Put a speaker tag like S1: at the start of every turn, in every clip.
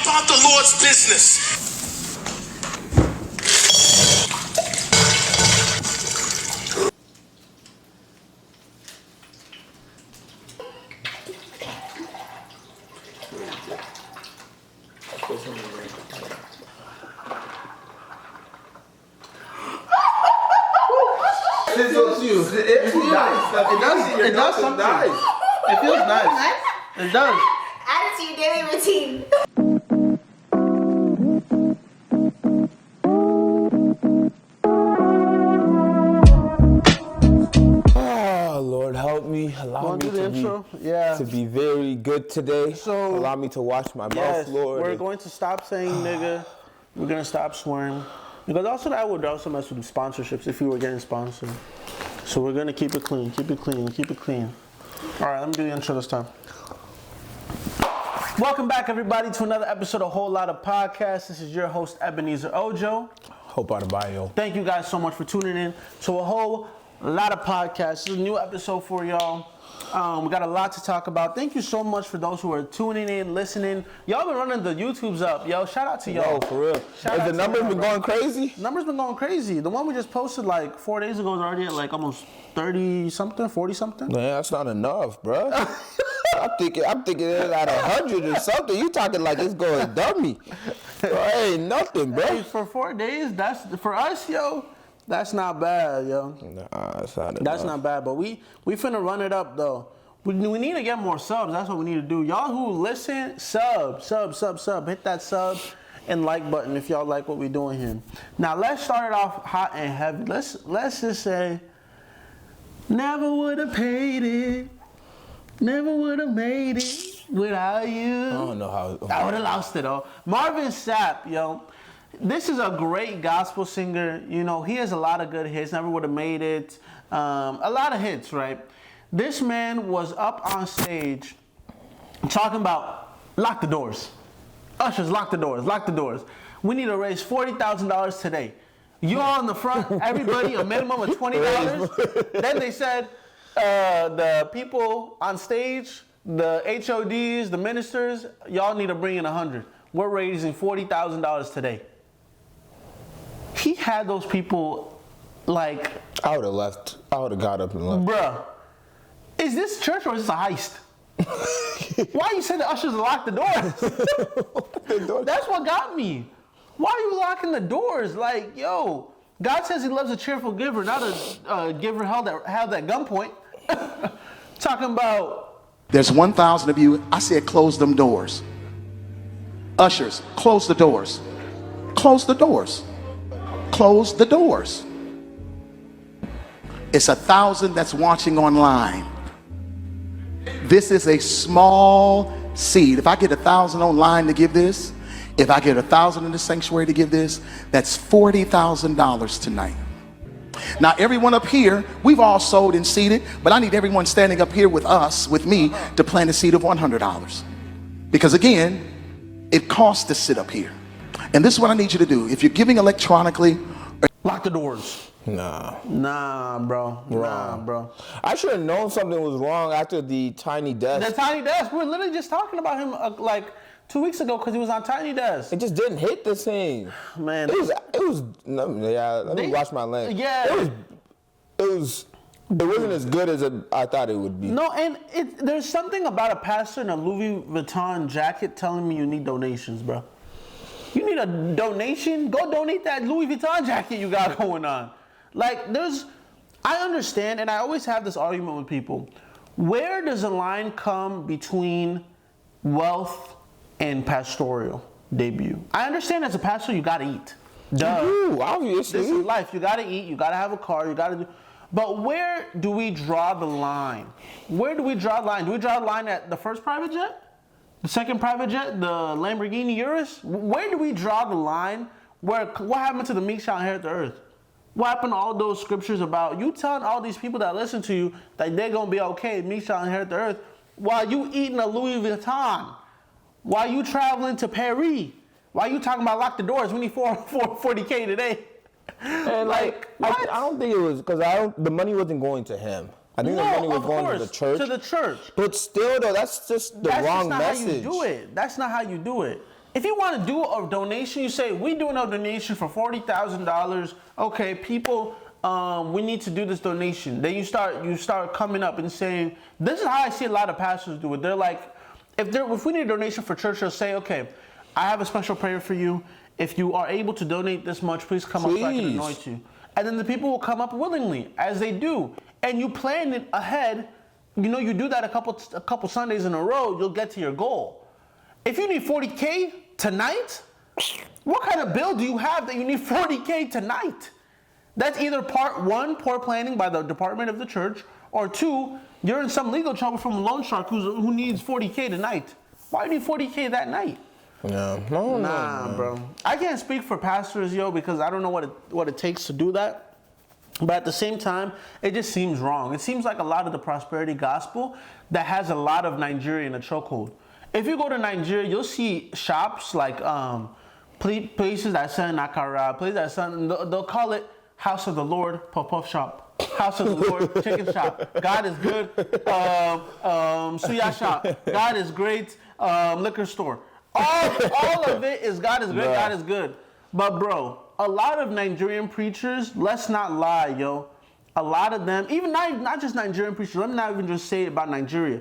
S1: about the Lord's business.
S2: It feels you. It feels nice. It does something. Nice. It feels nice. It does.
S3: Add it to your daily routine.
S4: Oh, Lord, help me. Allow me to be very good today.
S2: So,
S4: allow me to watch my mouth, Lord.
S2: We're going to stop saying nigga. We're going to stop swearing. Because also that would also mess with sponsorships if we were getting sponsored. So we're going to keep it clean, keep it clean, keep it clean. All right, let me do the intro this time. Welcome back, everybody, to another episode of Whole Lotta Podcast. This is your host, Ebenezer Ojo.
S4: Hope out of bio.
S2: Thank you guys so much for tuning in to a whole lot of podcasts. This is a new episode for y'all. We got a lot to talk about. Thank you so much for those who are tuning in, listening. Y'all been running the YouTubes up. Yo, shout out to y'all.
S4: Yo, for real. Has the numbers been going crazy?
S2: Numbers been going crazy. The one we just posted like 4 days ago is already at like almost 30-something, 40-something.
S4: Man, that's not enough, bro. I'm thinking it's at 100 or something. You talking like it's going dummy. Bro, ain't nothing, bro.
S2: Hey, for 4 days, that's for us, yo. That's not bad, yo.
S4: Nah, that's not enough.
S2: That's not bad, but we finna run it up though. We need to get more subs. That's what we need to do. Y'all who listen, sub. Hit that sub and like button if y'all like what we doing here. Now let's start it off hot and heavy. Let's just say, never would have paid it. Never would have made it without you.
S4: I don't know how.
S2: I would have lost it though. Marvin Sapp, yo. This is a great gospel singer. You know, he has a lot of good hits. Never would have made it. A lot of hits, right? This man was up on stage talking about lock the doors. Ushers, lock the doors, lock the doors. We need to raise $40,000 today. You all in the front, everybody, a minimum of $20. Then they said, the people on stage, the HODs, the ministers, y'all need to bring in 100. We're raising $40,000 today. He had those people like...
S4: I would have left. I would have got up and left.
S2: Bruh, is this church or is this a heist? Why you said the ushers lock the doors? That's what got me. Why are you locking the doors? Like, yo, God says he loves a cheerful giver, not a giver held at gunpoint. Talking about...
S5: There's 1,000 of you. I said close them doors. Ushers, close the doors. Close the doors. Close the doors. It's 1,000 that's watching online. This is a small seed. If I get 1,000 online to give this, if I get 1,000 in the sanctuary to give this, that's $40,000 tonight. Now, everyone up here, we've all sold and seeded, but I need everyone standing up here with us, with me, to plant a seed of $100. Because again, it costs to sit up here. And this is what I need you to do. If you're giving electronically,
S2: lock the doors.
S4: Nah,
S2: bro.
S4: Wrong.
S2: Nah, bro.
S4: I should have known something was wrong after the Tiny Desk.
S2: The Tiny Desk. We were literally just talking about him like 2 weeks ago because he was on Tiny Desk.
S4: It just didn't hit the same.
S2: Man.
S4: It was. Let me watch my lens.
S2: Yeah.
S4: It wasn't as good as I thought it would be.
S2: No, and there's something about a pastor in a Louis Vuitton jacket telling me you need donations, bro. You need a donation? Go donate that Louis Vuitton jacket you got going on. Like, I understand, and I always have this argument with people. Where does the line come between wealth and pastoral debut? I understand as a pastor, you gotta eat. Duh.
S4: Ooh, obviously.
S2: This is life. You gotta eat, you gotta have a car, you gotta do. But where do we draw the line? Where do we draw the line? Do we draw the line at the first private jet? The second private jet? The Lamborghini Urus? Where do we draw the line? What happened to the meek shall inherit the earth? What happened to all those scriptures about you telling all these people that listen to you that they're going to be okay, meek shall inherit the earth, while you eating a Louis Vuitton? While you traveling to Paris? While you talking about lock the doors? We need 40K today.
S4: And like, I don't think it was, because the money wasn't going to him. I think the money was going to the church.
S2: To the church.
S4: But still, though, that's just the wrong message.
S2: That's not how you do it. if you want to do a donation, you say, we doing a donation for $40,000. Okay, people, we need to do this donation. Then you start coming up and saying, this is how I see a lot of pastors do it. They're like, if we need a donation for church, they'll say, okay, I have a special prayer for you. If you are able to donate this much, please come up so I can anoint you. And then the people will come up willingly, as they do. And you plan it ahead. You know, you do that a couple Sundays in a row, you'll get to your goal. If you need $40K tonight, what kind of bill do you have that you need $40K tonight? That's either part one, poor planning by the department of the church, or two, you're in some legal trouble from a loan shark who needs $40K tonight. Why do you need $40K that night?
S4: No,
S2: bro. I can't speak for pastors, because I don't know what it takes to do that. But at the same time, it just seems wrong. It seems like a lot of the prosperity gospel that has a lot of Nigeria in a chokehold. If you go to Nigeria, you'll see shops like places that sell nakara, places that sell, they'll call it House of the Lord, puff shop, House of the Lord, chicken shop. God is good, suya shop. God is great, liquor store. All of it is God is great, God is good. But bro, a lot of Nigerian preachers, let's not lie, a lot of them, even not just Nigerian preachers, let me not even just say it about Nigeria.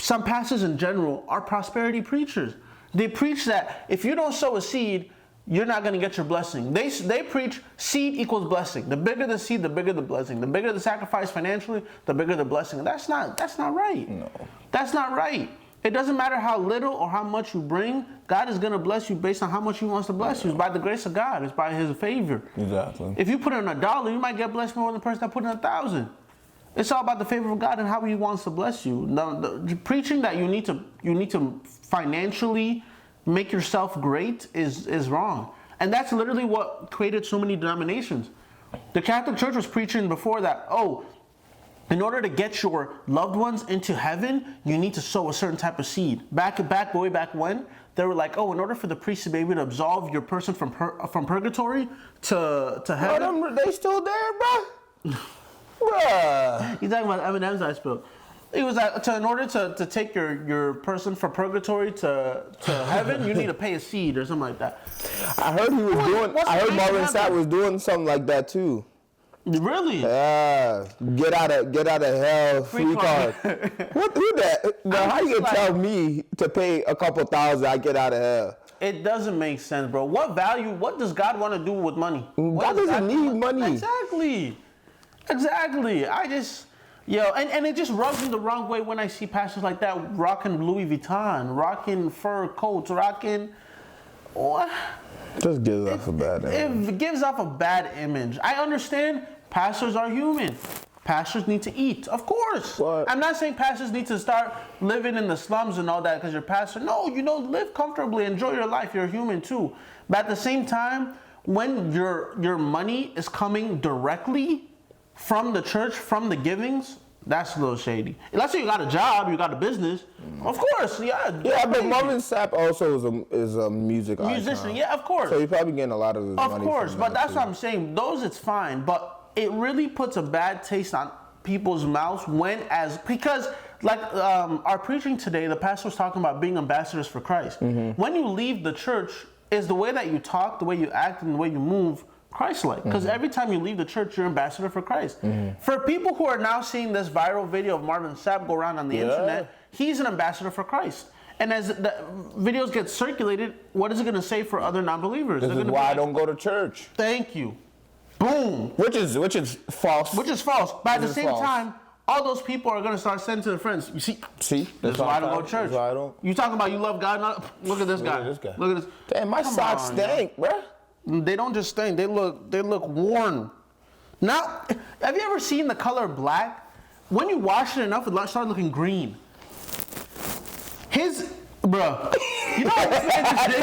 S2: Some pastors in general are prosperity preachers. They preach that if you don't sow a seed, you're not going to get your blessing. They preach seed equals blessing. The bigger the seed, the bigger the blessing. The bigger the sacrifice financially, the bigger the blessing. That's not right.
S4: No.
S2: That's not right. It doesn't matter how little or how much you bring. God is going to bless you based on how much He wants to bless you. It's by the grace of God. It's by His favor.
S4: Exactly.
S2: If you put in $1, you might get blessed more than the person that put in 1,000. It's all about the favor of God and how He wants to bless you. The preaching that you need to financially make yourself great is wrong. And that's literally what created so many denominations. The Catholic Church was preaching before that, in order to get your loved ones into heaven, you need to sow a certain type of seed. Way back when, they were like, in order for the priest to be able to absolve your person from purgatory to heaven.
S4: Bro, they still there, bro? Bruh.
S2: He's talking about M&M's I spilled. It was like, in order to take your person from purgatory to heaven, you need to pay a seed or something like that.
S4: I heard Marvin Sapp was doing something like that too.
S2: Really?
S4: Yeah. Get out of hell free card. Who that? Now, how you gonna tell me to pay a couple thousand, I get out of hell?
S2: It doesn't make sense, bro. What does God want to do with money?
S4: God doesn't need money.
S2: Exactly. And it just rubs me the wrong way when I see pastors like that rocking Louis Vuitton, rocking fur coats, rocking what?
S4: Just gives off a bad image.
S2: It gives off a bad image. I understand pastors are human. Pastors need to eat, of course.
S4: What?
S2: I'm not saying pastors need to start living in the slums and all that because you're pastor. No, live comfortably, enjoy your life. You're human too. But at the same time, when your money is coming directly from the church, from the givings, that's a little shady. Let's say you got a job, you got a business. Of course, yeah.
S4: Yeah, but Marvin Sapp also is a musician,
S2: icon. Yeah, of course.
S4: So you're probably getting a lot of his money.
S2: Of course, but that's what I'm saying. Those it's fine, but it really puts a bad taste on people's mouths because our preaching today, the pastor was talking about being ambassadors for Christ. Mm-hmm. When you leave the church, is the way that you talk, the way you act, and the way you move Christ-like. Because every time you leave the church, you're ambassador for Christ. Mm-hmm. For people who are now seeing this viral video of Marvin Sapp go around on the internet, he's an ambassador for Christ. And as the videos get circulated, what is it going to say for other non-believers?
S4: This is why I don't go to church.
S2: Thank you. Boom.
S4: Which is false.
S2: Which is false. But at the same time, all those people are going to start sending to their friends. You see? That's why I don't go to church. You talking about you love God? Look at this guy. Look at this.
S4: Damn, my socks stink, bro.
S2: They don't just stink. They look worn. Now, have you ever seen the color black? When you wash it enough, it starts looking green. Bruh. You know what's interesting?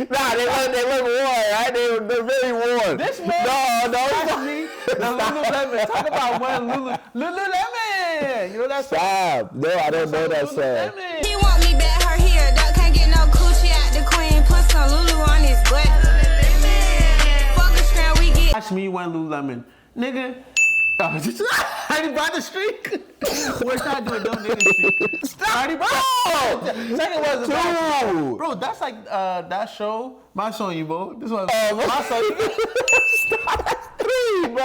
S4: Nah, they look worn, right? They're very worn.
S2: This man asked me the Lululemon. Talk about wearing Lululemon. You know that song?
S4: Stop. No, I don't know that song.
S6: He want me back, her here. Duck can't get no coochie out the queen. Put some Lulu on his butt. Fuck a strand, we get.
S2: Ask me when Lululemon. Nigga, I already bought the streak. We're not doing donated streak. Stop. I already bought. Second was the
S4: Dude.
S2: bro. That's like that show. My song, you bro. This was my song.
S4: Stop. Three, bro.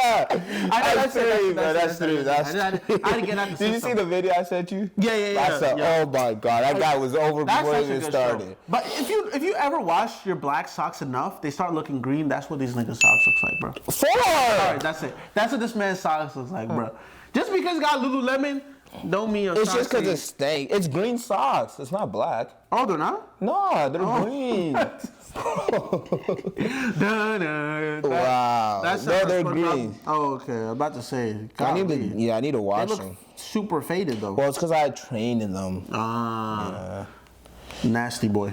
S4: That's three, bro. That's three.
S2: I didn't get out the
S4: Did you see the video I sent you?
S2: Yeah.
S4: Oh my God, that guy was over before it even started.
S2: Show. But if you ever wash your black socks enough, they start looking green. That's what these niggas' socks looks like, bro. Alright, that's it. That's what this man's socks looks like, bro. Just because it got Lululemon, don't mean your
S4: It's
S2: socks.
S4: just because it's stank. It's green socks. It's not black.
S2: Oh, they're not?
S4: No, they're green. Wow.
S2: That's
S4: no, they're green.
S2: Oh, okay. I'm about to say.
S4: I need to wash
S2: they look
S4: them.
S2: super faded though.
S4: Well, it's because I trained in them.
S2: Nasty boy.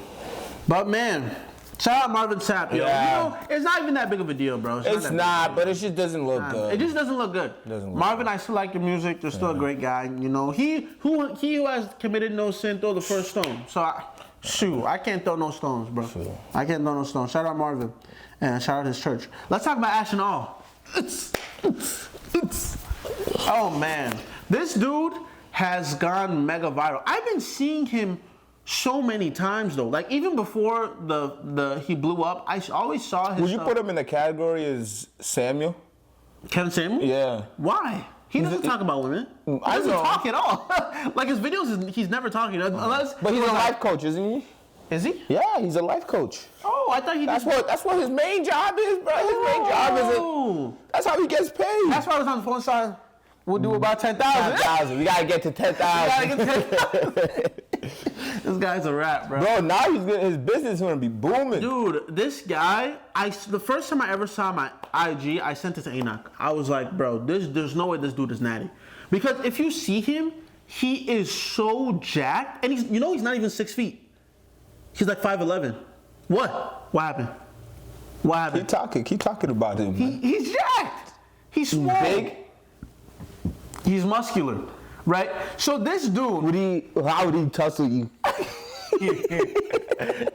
S2: But man, shout out Marvin Sapp, yo.
S4: Yeah.
S2: You know, it's not even that big of a deal, bro.
S4: It's not, but it just doesn't look good.
S2: It just doesn't look good. Marvin, I still like your music. You're still a great guy. You know, he who has committed no sin throw the first stone. So I can't throw no stones, bro. I can't throw no stones. Shout out Marvin, and shout out his church. Let's talk about Ash and All. Oh man, this dude has gone mega viral. I've been seeing him so many times though. Like even before the he blew up, I always saw his.
S4: Would you put him in the category as Samuel?
S2: Kevin Samuel?
S4: Yeah.
S2: Why? He doesn't talk about women. He doesn't talk at all. Like his videos, he's never talking unless.
S4: But he's a life coach, isn't he?
S2: Is he?
S4: Yeah, he's a life coach.
S2: Oh, I thought he.
S4: That's what his main job is, bro. His main job is. That's how he gets paid.
S2: That's why I was on the phone side. We'll do about 10,000.
S4: 10,000. We gotta get to 10,000.
S2: This guy's a rat, bro.
S4: Bro, now his business is gonna be booming.
S2: Dude, this guy, the first time I ever saw my IG, I sent it to Enoch. I was like, bro, there's no way this dude is natty. Because if you see him, he is so jacked, and he's not even 6 feet. He's like 5'11". What? What happened? What happened?
S4: Keep talking about him.
S2: He's jacked. He's small.
S4: Big.
S2: He's muscular, right? So this dude,
S4: how would he tussle you?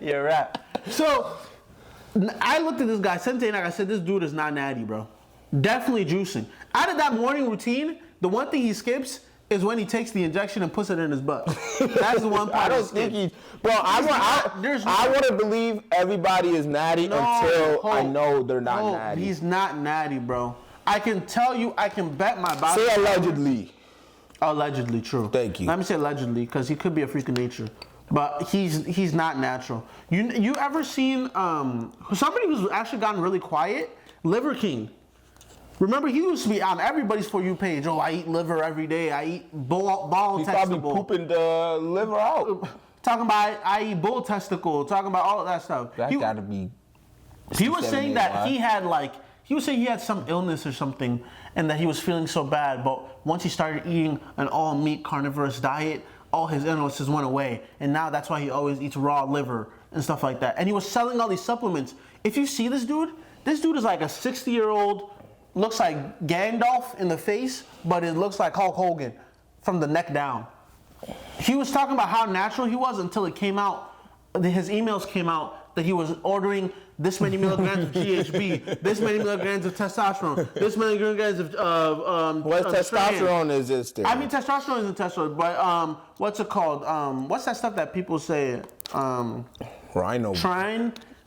S2: You're a rat. So I looked at this guy, sent to Enoch, I said, this dude is not natty, bro. Definitely juicing. Out of that morning routine, the one thing he skips is when he takes the injection and puts it in his butt. That's the one part.
S4: I don't think he's. Bro, I want to believe everybody is natty until I know they're not natty.
S2: He's not natty, bro. I can tell you, I can bet my body.
S4: Say allegedly.
S2: Allegedly, true.
S4: Thank you.
S2: Let me say allegedly, because he could be a freak of nature. But he's not natural. You ever seen somebody who's actually gotten really quiet? Liver King. Remember, he used to be on everybody's For You page. Oh, I eat liver every day. I eat ball
S4: He's
S2: testicle.
S4: probably pooping the liver out.
S2: Talking about I eat bull testicle. Talking about all of that stuff.
S4: That gotta be.
S2: He was saying that he had some illness or something, and that he was feeling so bad. But once he started eating an all meat carnivorous diet, all his illnesses went away, and now that's why he always eats raw liver and stuff like that. And he was selling all these supplements. If you see this dude is like a 60-year-old. Looks like Gandalf in the face, but it looks like Hulk Hogan from the neck down. He was talking about how natural he was until it came out, his emails came out that he was ordering this many milligrams of GHB, this many milligrams of testosterone, this many milligrams of
S4: what testosterone is this thing?
S2: I mean, testosterone isn't testosterone, but what's it called? What's that stuff that people say?
S4: Rhino.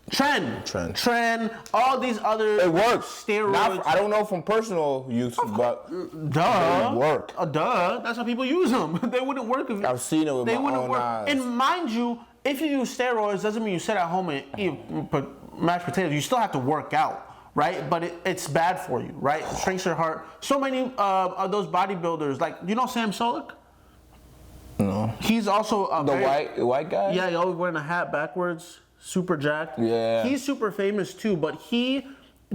S2: Tren, all these other
S4: it works.
S2: Steroids.
S4: I don't know from personal use, but
S2: duh.
S4: They work.
S2: Duh. That's how people use them. They wouldn't work if
S4: I've seen it with my own eyes.
S2: And mind you, if you use steroids, doesn't mean you sit at home and eat mashed potatoes. You still have to work out, right? But it's bad for you, right? It shrinks your heart. So many of those bodybuilders, like Sam Solik?
S4: No.
S2: He's also
S4: the white guy.
S2: Yeah, he's always wearing a hat backwards. Super jacked.
S4: Yeah.
S2: He's super famous too, but he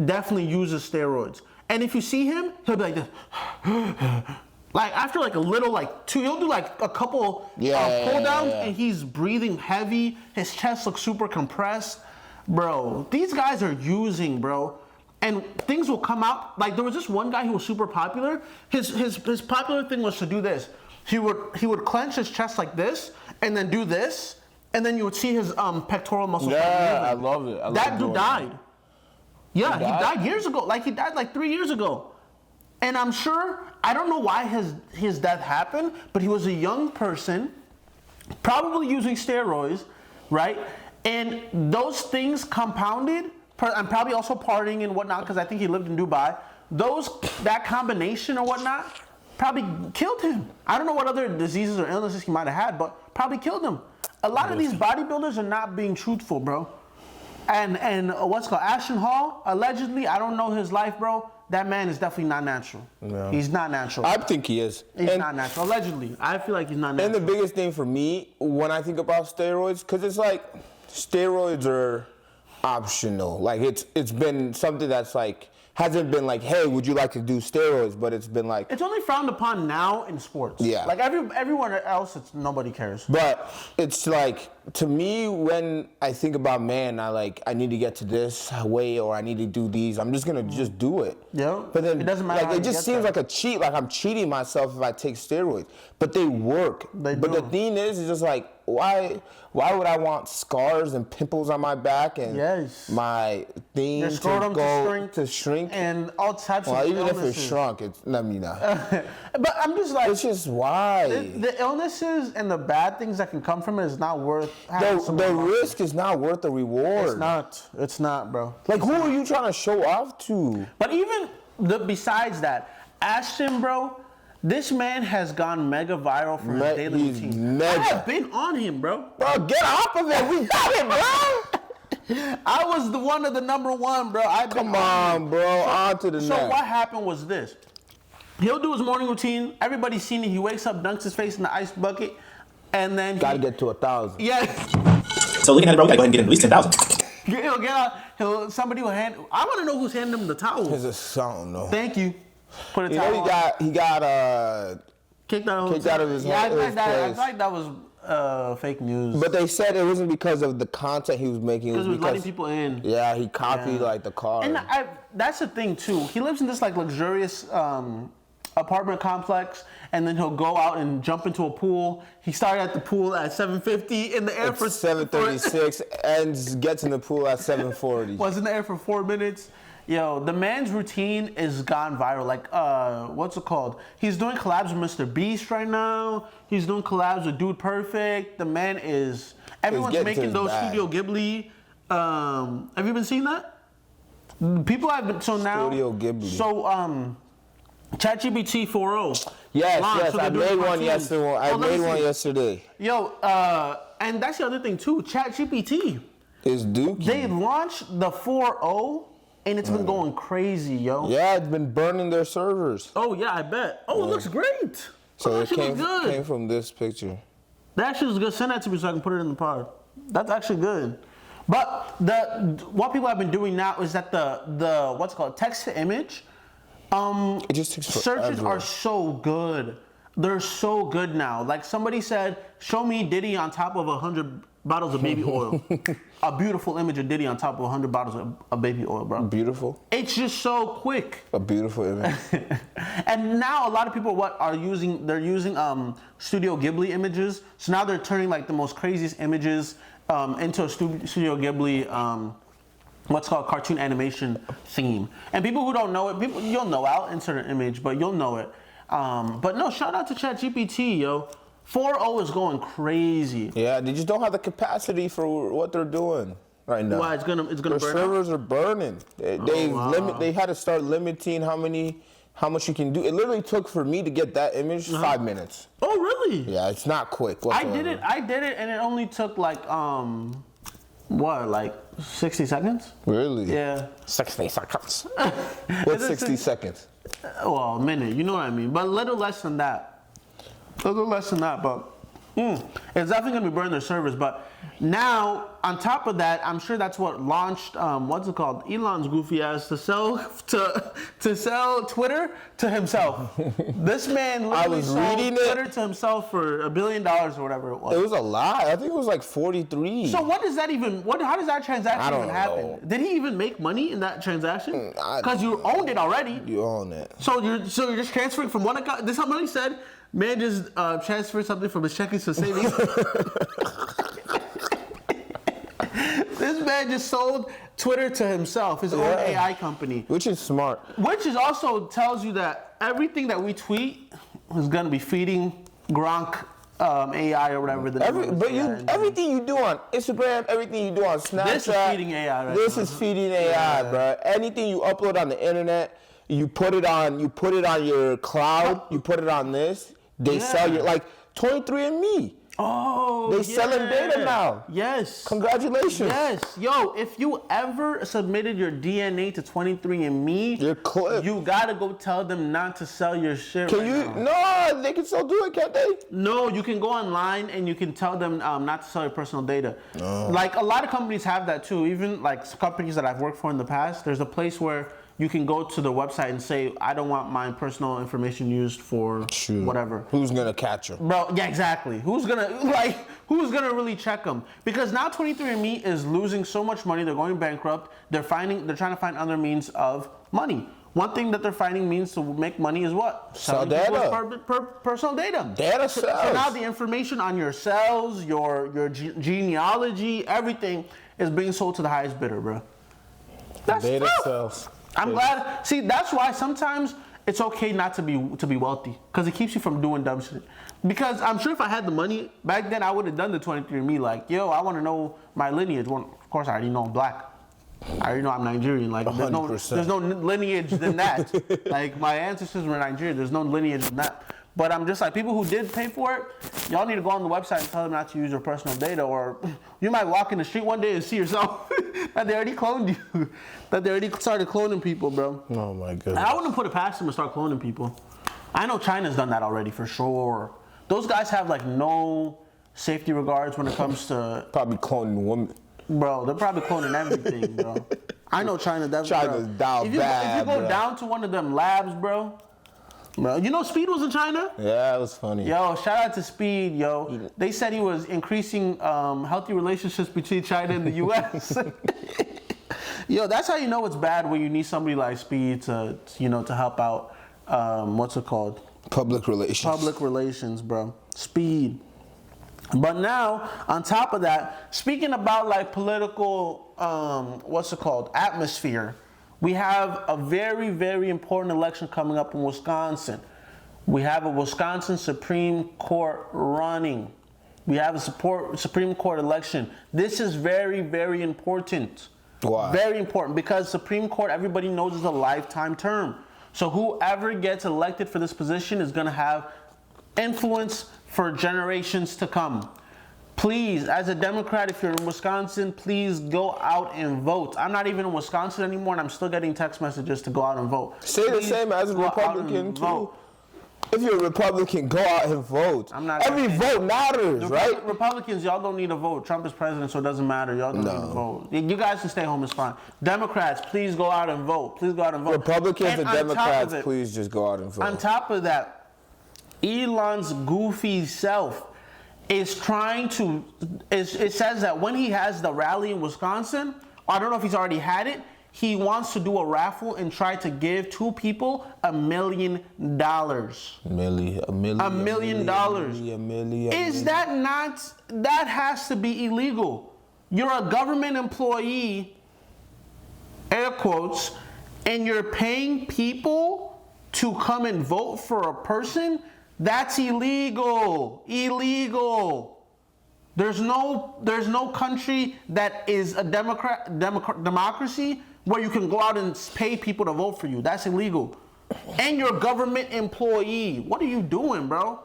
S2: definitely uses steroids. And if you see him, he'll be like this. Like after like a little like two, he'll do like a couple pull downs and he's breathing heavy. His chest looks super compressed. Bro, these guys are using, bro. And things will come out. Like there was this one guy who was super popular. His popular thing was to do this. He would clench his chest like this and then do this. And then you would see his pectoral muscles.
S4: Yeah, I love it.
S2: That dude died. Yeah, he died years ago. Like he died like 3 years ago. And I'm sure, I don't know why his death happened, but he was a young person, probably using steroids, right? And those things compounded, and probably also partying and whatnot, because I think he lived in Dubai. That combination or whatnot probably killed him. I don't know what other diseases or illnesses he might have had, but probably killed him. A lot of these bodybuilders are not being truthful, bro. And what's called Ashton Hall, allegedly, I don't know his life, bro. That man is definitely not natural. No. He's not natural.
S4: I think he is.
S2: He's not natural. Allegedly. I feel like he's not natural.
S4: And the biggest thing for me when I think about steroids, because it's like steroids are optional. Like it's been something that's like hasn't been like, hey, would you like to do steroids? But it's been like
S2: it's only frowned upon now in sports.
S4: Yeah.
S2: Like everyone else, nobody cares.
S4: But it's like to me when I think about I need to get to this way or I need to do these. I'm just gonna just do it.
S2: Yeah.
S4: But then
S2: it doesn't matter.
S4: Like it just seems like a cheat. Like I'm cheating myself if I take steroids. But they work.
S2: They
S4: but
S2: do.
S4: the thing is just like why would I want scars and pimples on my back and my thing
S2: your scrotum
S4: to shrink
S2: and all types of
S4: even
S2: illnesses.
S4: if it shrunk, it's let me know.
S2: But I'm just like
S4: it's just why
S2: the illnesses and the bad things that can come from it is not worth
S4: the risk is not worth the reward.
S2: It's not, bro.
S4: Like who are you trying to show off to?
S2: But even besides that, Ashton, bro, this man has gone mega viral for his daily routine. I have been on him, bro.
S4: Bro, get off of it. We got it, bro.
S2: I was one of the number one, bro.
S4: Come on, bro. On to the next.
S2: So what happened was this. He'll do his morning routine. Everybody's seen it. He wakes up, dunks his face in the ice bucket, and then
S4: gotta get to 1,000.
S2: Yeah.
S7: So looking at it, bro, we gotta go ahead and get him at least 10,000.
S2: He'll get out. Somebody will hand. I want to know who's handing him the towel.
S4: It's a song, though.
S2: Thank you. Put a
S4: you
S2: towel.
S4: know he got
S2: kicked out of his
S4: place.
S2: I feel like that was fake news.
S4: But they said it wasn't because of the content he was making. It was
S2: because letting people in.
S4: Yeah, he copied like the car.
S2: And that's the thing too. He lives in this like luxurious apartment complex, and then he'll go out and jump into a pool. He started at the pool at 7:50 in the air for
S4: 7:36 and gets in the pool at 7:40.
S2: Was in the air for 4 minutes. Yo, the man's routine is gone viral. Like, what's it called? He's doing collabs with Mr. Beast right now. He's doing collabs with Dude Perfect. The man is. Everyone's making those Studio Ghibli. Have you been seeing that? People have been. So now.
S4: Studio Ghibli.
S2: So ChatGPT 4.0.
S4: Yes, I made one yesterday. I made one yesterday.
S2: Yo, and that's the other thing too. ChatGPT
S4: is dookie.
S2: They launched the 4.0. And it's been going crazy, yo.
S4: Yeah, it's been burning their servers.
S2: Oh, yeah, I bet. Oh, it looks great.
S4: So it
S2: good.
S4: came from this picture.
S2: That actually was good. Send that to me so I can put it in the pod. That's actually good. But what people have been doing now is that the what's it called, text to image,
S4: it just takes
S2: searches
S4: forever.
S2: are so good. They're so good now. Like somebody said, show me Diddy on top of 100 bottles of baby oil. A beautiful image of Diddy on top of 100 bottles of baby oil, bro.
S4: Beautiful.
S2: It's just so quick.
S4: A beautiful image.
S2: And now a lot of people they're using Studio Ghibli images. So now they're turning like the most craziest images into a Studio Ghibli what's called cartoon animation theme. And people who don't know it, you'll know. I'll insert an image, but you'll know it. But no, shout out to ChatGPT, yo. 4.0 is going crazy.
S4: Yeah, they just don't have the capacity for what they're doing right now.
S2: Why? It's gonna burn.
S4: Their servers are burning. They had to start limiting how much you can do. It literally took for me to get that image 5 minutes.
S2: Oh, really?
S4: Yeah, it's not quick whatsoever.
S2: I did it, and it only took like like 60 seconds?
S4: Really?
S2: Yeah.
S4: 60 seconds. What's 60 seconds?
S2: Well, a minute. You know what I mean. But a little less than that. But it's definitely gonna be burning their servers. But now, on top of that, I'm sure that's what launched what's it called? Elon's goofy ass to sell Twitter to himself. This man literally sold Twitter to himself for $1 billion or whatever it was.
S4: It was a lot. I think it was like 43.
S2: So what does that even? How does that transaction even happen?
S4: know.
S2: Did he even make money in that transaction? Because you owned it already.
S4: You own it.
S2: So you're just transferring from one account. This is what he said. Man just transferred something from his checkings to savings. This man just sold Twitter to himself, his own AI company.
S4: Which is smart.
S2: Which is also tells you that everything that we tweet is gonna be feeding Gronk AI or whatever the name is.
S4: Everything you do on Instagram, everything you do on Snapchat,
S2: this is feeding AI. Right
S4: this
S2: now.
S4: is feeding AI, bro. Anything you upload on the internet, you put it on your cloud, you put it on this. They sell your 23andMe.
S2: Oh,
S4: they selling data now.
S2: Yes.
S4: Congratulations.
S2: Yes. Yo, if you ever submitted your DNA to 23andMe,
S4: you're clipped.
S2: You gotta go tell them not to sell your shit.
S4: No, they can still do it, can't they?
S2: No, you can go online and you can tell them not to sell your personal data. Like a lot of companies have that too. Even like companies that I've worked for in the past, there's a place where you can go to the website and say, I don't want my personal information used for whatever.
S4: Who's gonna catch them?
S2: Bro, yeah, exactly. Who's gonna really check them? Because now 23andMe is losing so much money. They're going bankrupt. They're trying to find other means of money. One thing that they're finding means to make money is what?
S4: Sell data.
S2: Personal data.
S4: Data sells.
S2: So now the information on your cells, your genealogy, everything is being sold to the highest bidder, bro. That's
S4: data
S2: tough.
S4: sells.
S2: I'm glad. See, that's why sometimes it's okay not to be wealthy, because it keeps you from doing dumb shit. Because I'm sure if I had the money back then, I would have done the 23andMe. Like, yo, I want to know my lineage. Well, of course, I already know I'm black. I already know I'm Nigerian. Like, there's no lineage than that. Like, my ancestors were Nigerian. There's no lineage in that. But I'm just like, people who did pay for it, y'all need to go on the website and tell them not to use your personal data, or you might walk in the street one day and see yourself that they already cloned you, that they already started cloning people, bro.
S4: Oh my goodness.
S2: And I wouldn't put it past them to start cloning people. I know China's done that already for sure. Those guys have like no safety regards when it comes to
S4: probably cloning women.
S2: Bro, they're probably cloning everything, bro. I know China's
S4: down
S2: if you go down to one of them labs, bro, you know Speed was in China?
S4: Yeah, it was funny.
S2: Yo, shout out to Speed, yo. They said he was increasing healthy relationships between China and the U.S. Yo, that's how you know it's bad, when you need somebody like Speed to help out, what's it called?
S4: Public relations.
S2: Public relations, bro. Speed. But now, on top of that, speaking about like political, atmosphere, we have a very, very important election coming up in Wisconsin. We have a Wisconsin Supreme Court running. We have a Supreme Court election. This is very, very important.
S4: Why?
S2: Very important, because Supreme Court, everybody knows, is a lifetime term. So whoever gets elected for this position is going to have influence for generations to come. Please, as a Democrat, if you're in Wisconsin, please go out and vote. I'm not even in Wisconsin anymore, and I'm still getting text messages to go out and vote.
S4: Say the same as a Republican, too. If you're a Republican, go out and vote. Every vote matters, right?
S2: Republicans, y'all don't need a vote. Trump is president, so it doesn't matter. Y'all don't need to vote. You guys can stay home, it's fine. Democrats, please go out and vote. Please go out and vote.
S4: Republicans and Democrats, please just go out and vote.
S2: On top of that, Elon's goofy self is trying to, it says that when he has the rally in Wisconsin, I don't know if he's already had it, he wants to do a raffle and try to give two people $1 million. $1 million. Is that not, that has to be illegal. You're a government employee, air quotes, and you're paying people to come and vote for a person? That's illegal. Illegal. There's no country that is a democracy where you can go out and pay people to vote for you. That's illegal. And you're a government employee. What are you doing, bro?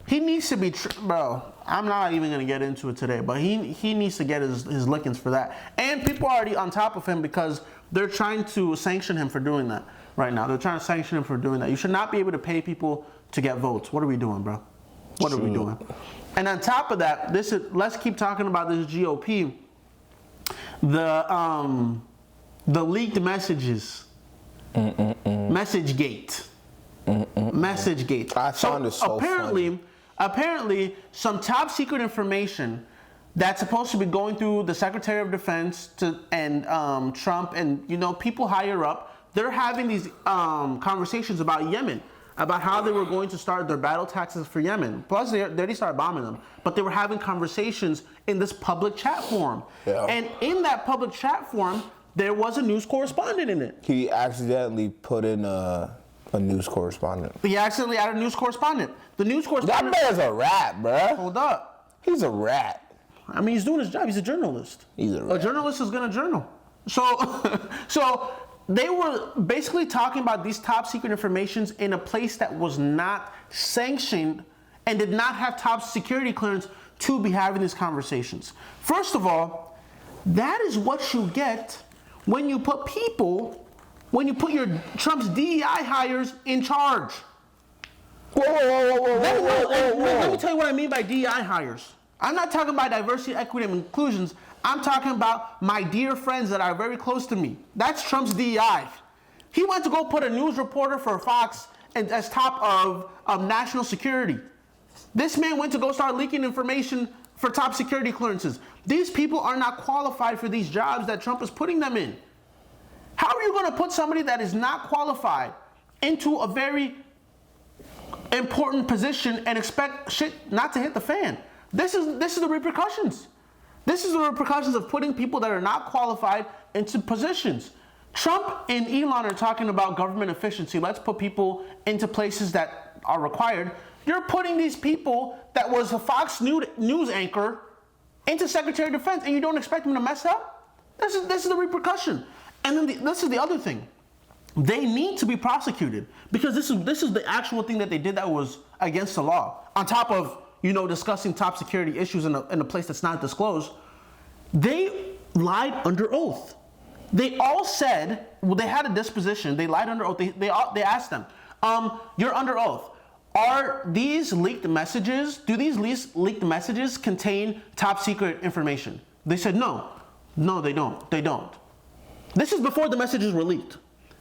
S2: He needs to be, bro. I'm not even gonna get into it today, but he needs to get his lickings for that. And people are already on top of him because they're trying to sanction him for doing that right now. They're trying to sanction him for doing that. You should not be able to pay people to get votes. What are we doing, bro? What are we doing? And on top of that, let's keep talking about this GOP. The leaked messages. MessageGate. MessageGate.
S4: I found it so funny.
S2: Apparently, some top secret information that's supposed to be going through the Secretary of Defense and Trump and people higher up, they're having these conversations about Yemen, about how they were going to start their battle taxes for Yemen. Plus, they already started bombing them. But they were having conversations in this public chat forum. Yeah. And in that public chat forum, there was a news correspondent in it.
S4: He accidentally put in A news correspondent.
S2: He accidentally added a news correspondent. The news
S4: That
S2: correspondent.
S4: man's a rat, bruh.
S2: Hold up.
S4: He's a rat.
S2: I mean, he's doing his job. He's a journalist.
S4: He's a rat.
S2: journalist is gonna journal. So they were basically talking about these top secret informations in a place that was not sanctioned and did not have top security clearance to be having these conversations. First of all, that is what you get when you put your Trump's DEI hires in charge.
S4: Whoa.
S2: Let me tell you what I mean by DEI hires. I'm not talking about diversity, equity, and inclusions. I'm talking about my dear friends that are very close to me. That's Trump's DEI. He went to go put a news reporter for Fox as top of national security. This man went to go start leaking information for top security clearances. These people are not qualified for these jobs that Trump is putting them in. How are you going to put somebody that is not qualified into a very important position and expect shit not to hit the fan? This is the repercussions. This is the repercussions of putting people that are not qualified into positions. Trump and Elon are talking about government efficiency. Let's put people into places that are required. You're putting these people that was a Fox News anchor into Secretary of Defense, and you don't expect them to mess up? This is the repercussion. And then this is the other thing. They need to be prosecuted because this is the actual thing that they did that was against the law. On top of discussing top security issues in a place that's not disclosed, they lied under oath. They all said, well, they had a disposition. They lied under oath. They asked them, you're under oath. Are these leaked messages? Do these leaked messages contain top secret information? They said no. No, they don't. They don't. This is before the messages were leaked.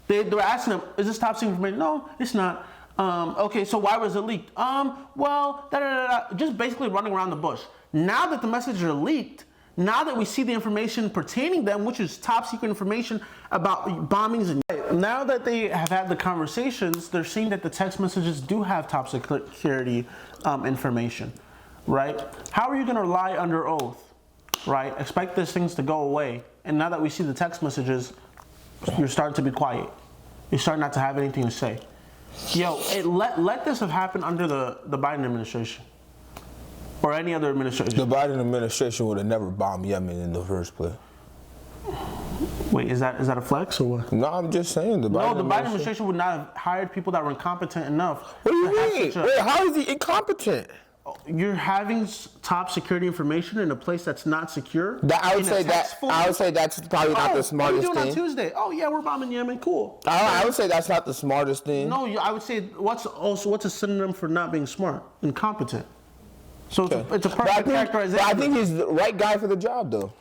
S2: They were asking them, is this top secret information? No, it's not. Okay, so why was it leaked? Well, just basically running around the bush. Now that the messages are leaked, now that we see the information pertaining them, which is top secret information about bombings, and now that they have had the conversations, they're seeing that the text messages do have top security information, right? How are you going to lie under oath, right? Expect these things to go away, and now that we see the text messages, you're starting to be quiet. You're starting not to have anything to say. Yo, let this have happened under the Biden administration or any other administration.
S4: The Biden administration would have never bombed Yemen in the first place.
S2: Wait, is that a flex or what?
S4: No, I'm just saying the Biden
S2: administration would not have hired people that were incompetent enough.
S4: What do you mean? Wait, how is he incompetent?
S2: You're having top security information in a place that's not secure.
S4: I would say that's probably not the smartest thing.
S2: What are you doing on Tuesday? Oh yeah, we're bombing Yemen. Cool.
S4: I would say that's not the smartest thing.
S2: No, I would say what's a synonym for not being smart? Incompetent. So it's a perfect characterization.
S4: But I think he's the right guy for the job, though.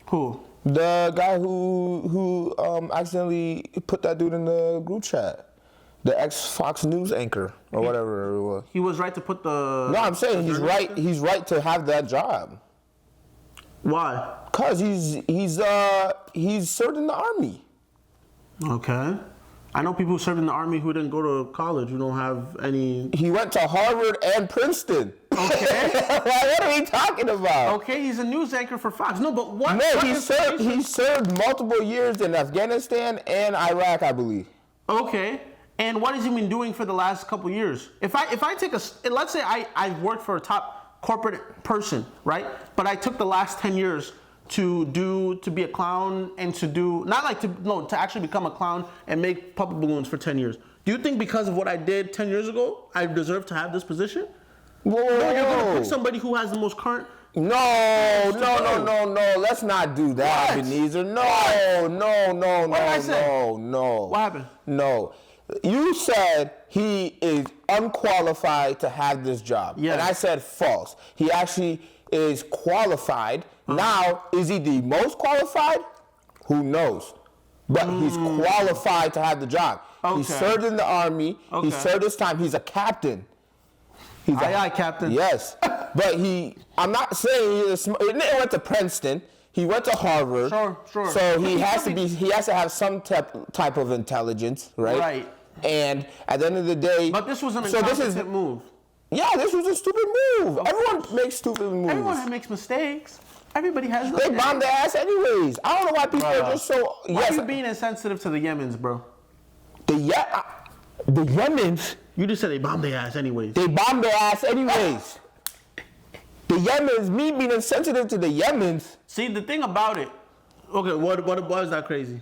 S2: Who?
S4: The guy who accidentally put that dude in the group chat. The ex-Fox News anchor or whatever it was.
S2: He was right to put the...
S4: No, I'm saying he's right. He's right to have that job.
S2: Why?
S4: Cause he's served in the army. Okay.
S2: I know people who served in the army who didn't go to college, who don't have any...
S4: He went to Harvard and Princeton.
S2: Okay.
S4: What are we talking about?
S2: Okay, he's a news anchor for Fox. No, but what...
S4: No, he served multiple years in Afghanistan and Iraq, I believe.
S2: Okay. And what has he been doing for the last couple years? If I take let's say I worked for a top corporate person, right? But I took the last 10 years to be a clown and to actually become a clown and make puppet balloons for 10 years. Do you think because of what I did 10 years ago, I deserve to have this position?
S4: Whoa.
S2: No, you're gonna pick somebody who has the most current.
S4: No. Let's not do that, Ebenezer. No.
S2: What did I say?
S4: No.
S2: What happened?
S4: No. You said he is unqualified to have this job.
S2: Yes.
S4: And I said false. He actually is qualified. Now, is he the most qualified? Who knows? But he's qualified to have the job.
S2: Okay.
S4: He served in the army.
S2: Okay.
S4: He served his time. He's a captain.
S2: Aye, Captain.
S4: Yes. But I'm not saying he went to Princeton. He went to Harvard.
S2: Sure.
S4: So he has to have some type of intelligence, right?
S2: Right.
S4: And at the end of the day.
S2: But this was an incompetent move.
S4: Yeah, this was a stupid move. Everyone makes stupid moves.
S2: Everyone makes mistakes. Everybody has
S4: They bomb their ass anyways. I don't know why people are just so...
S2: Why are you being insensitive to the Yemens, bro?
S4: The Yemens,
S2: You just said they bombed their ass anyways.
S4: they bombed their ass anyways. The Yemens, me being insensitive to the Yemens,
S2: See, the thing about it. Okay, what is that crazy?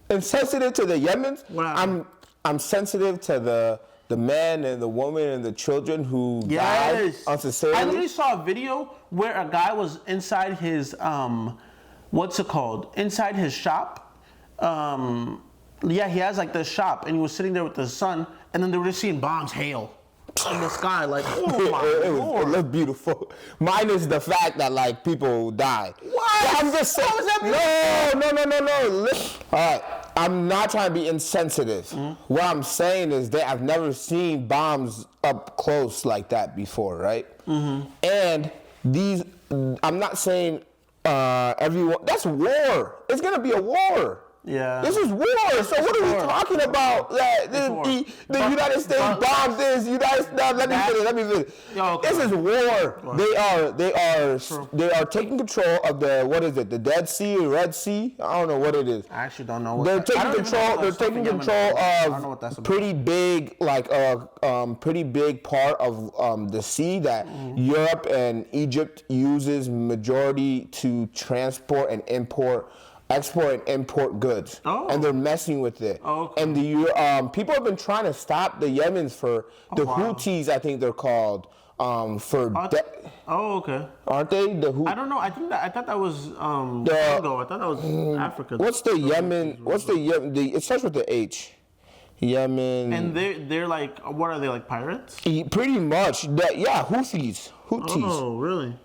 S4: insensitive to the Yemens.
S2: What happened?
S4: I'm sensitive to the man and the woman and the children who died
S2: Yes.
S4: unnecessarily.
S2: I literally saw a video where a guy was inside his what's it called? Inside his shop. Yeah, he has like this shop, and he was sitting there with his son, and then they were just seeing bombs hail in the sky, like, oh my
S4: it
S2: lord.
S4: looked beautiful. Minus the fact that like people died.
S2: What?
S4: I'm just saying.
S2: How is that
S4: No. Listen. All right. I'm not trying to be insensitive.
S2: Mm-hmm.
S4: What I'm saying is that I've never seen bombs up close like that before, right?
S2: Mm-hmm.
S4: And these, I'm not saying everyone. That's war. It's gonna be a war.
S2: Yeah.
S4: This is war. So what are we talking about? That
S2: war.
S4: the United States bombed this. Let me finish.
S2: Yeah, okay.
S4: This is war. They are taking control of the Dead Sea or Red Sea. I don't know what it is.
S2: I actually don't know what
S4: They're
S2: I don't
S4: taking
S2: even know
S4: control.
S2: what
S4: They're
S2: stuff
S4: taking
S2: in Yemen
S4: control
S2: is. I don't know what that's
S4: of
S2: about.
S4: pretty big, pretty big part of the sea that Europe and Egypt uses majority to transport and export and import goods.
S2: Oh.
S4: And they're messing with it.
S2: Oh, okay.
S4: And the people have been trying to stop the Yemens for the
S2: wow.
S4: Houthis, I think they're called.
S2: Oh, okay.
S4: Aren't they? The
S2: I don't know. I thought that was Congo. I thought that was Africa.
S4: What's the Yemen? What's the Yemen? It starts with the H. Yemen.
S2: And they're like, what are they, like pirates?
S4: Pretty much. Yeah, Houthis.
S2: Oh, really?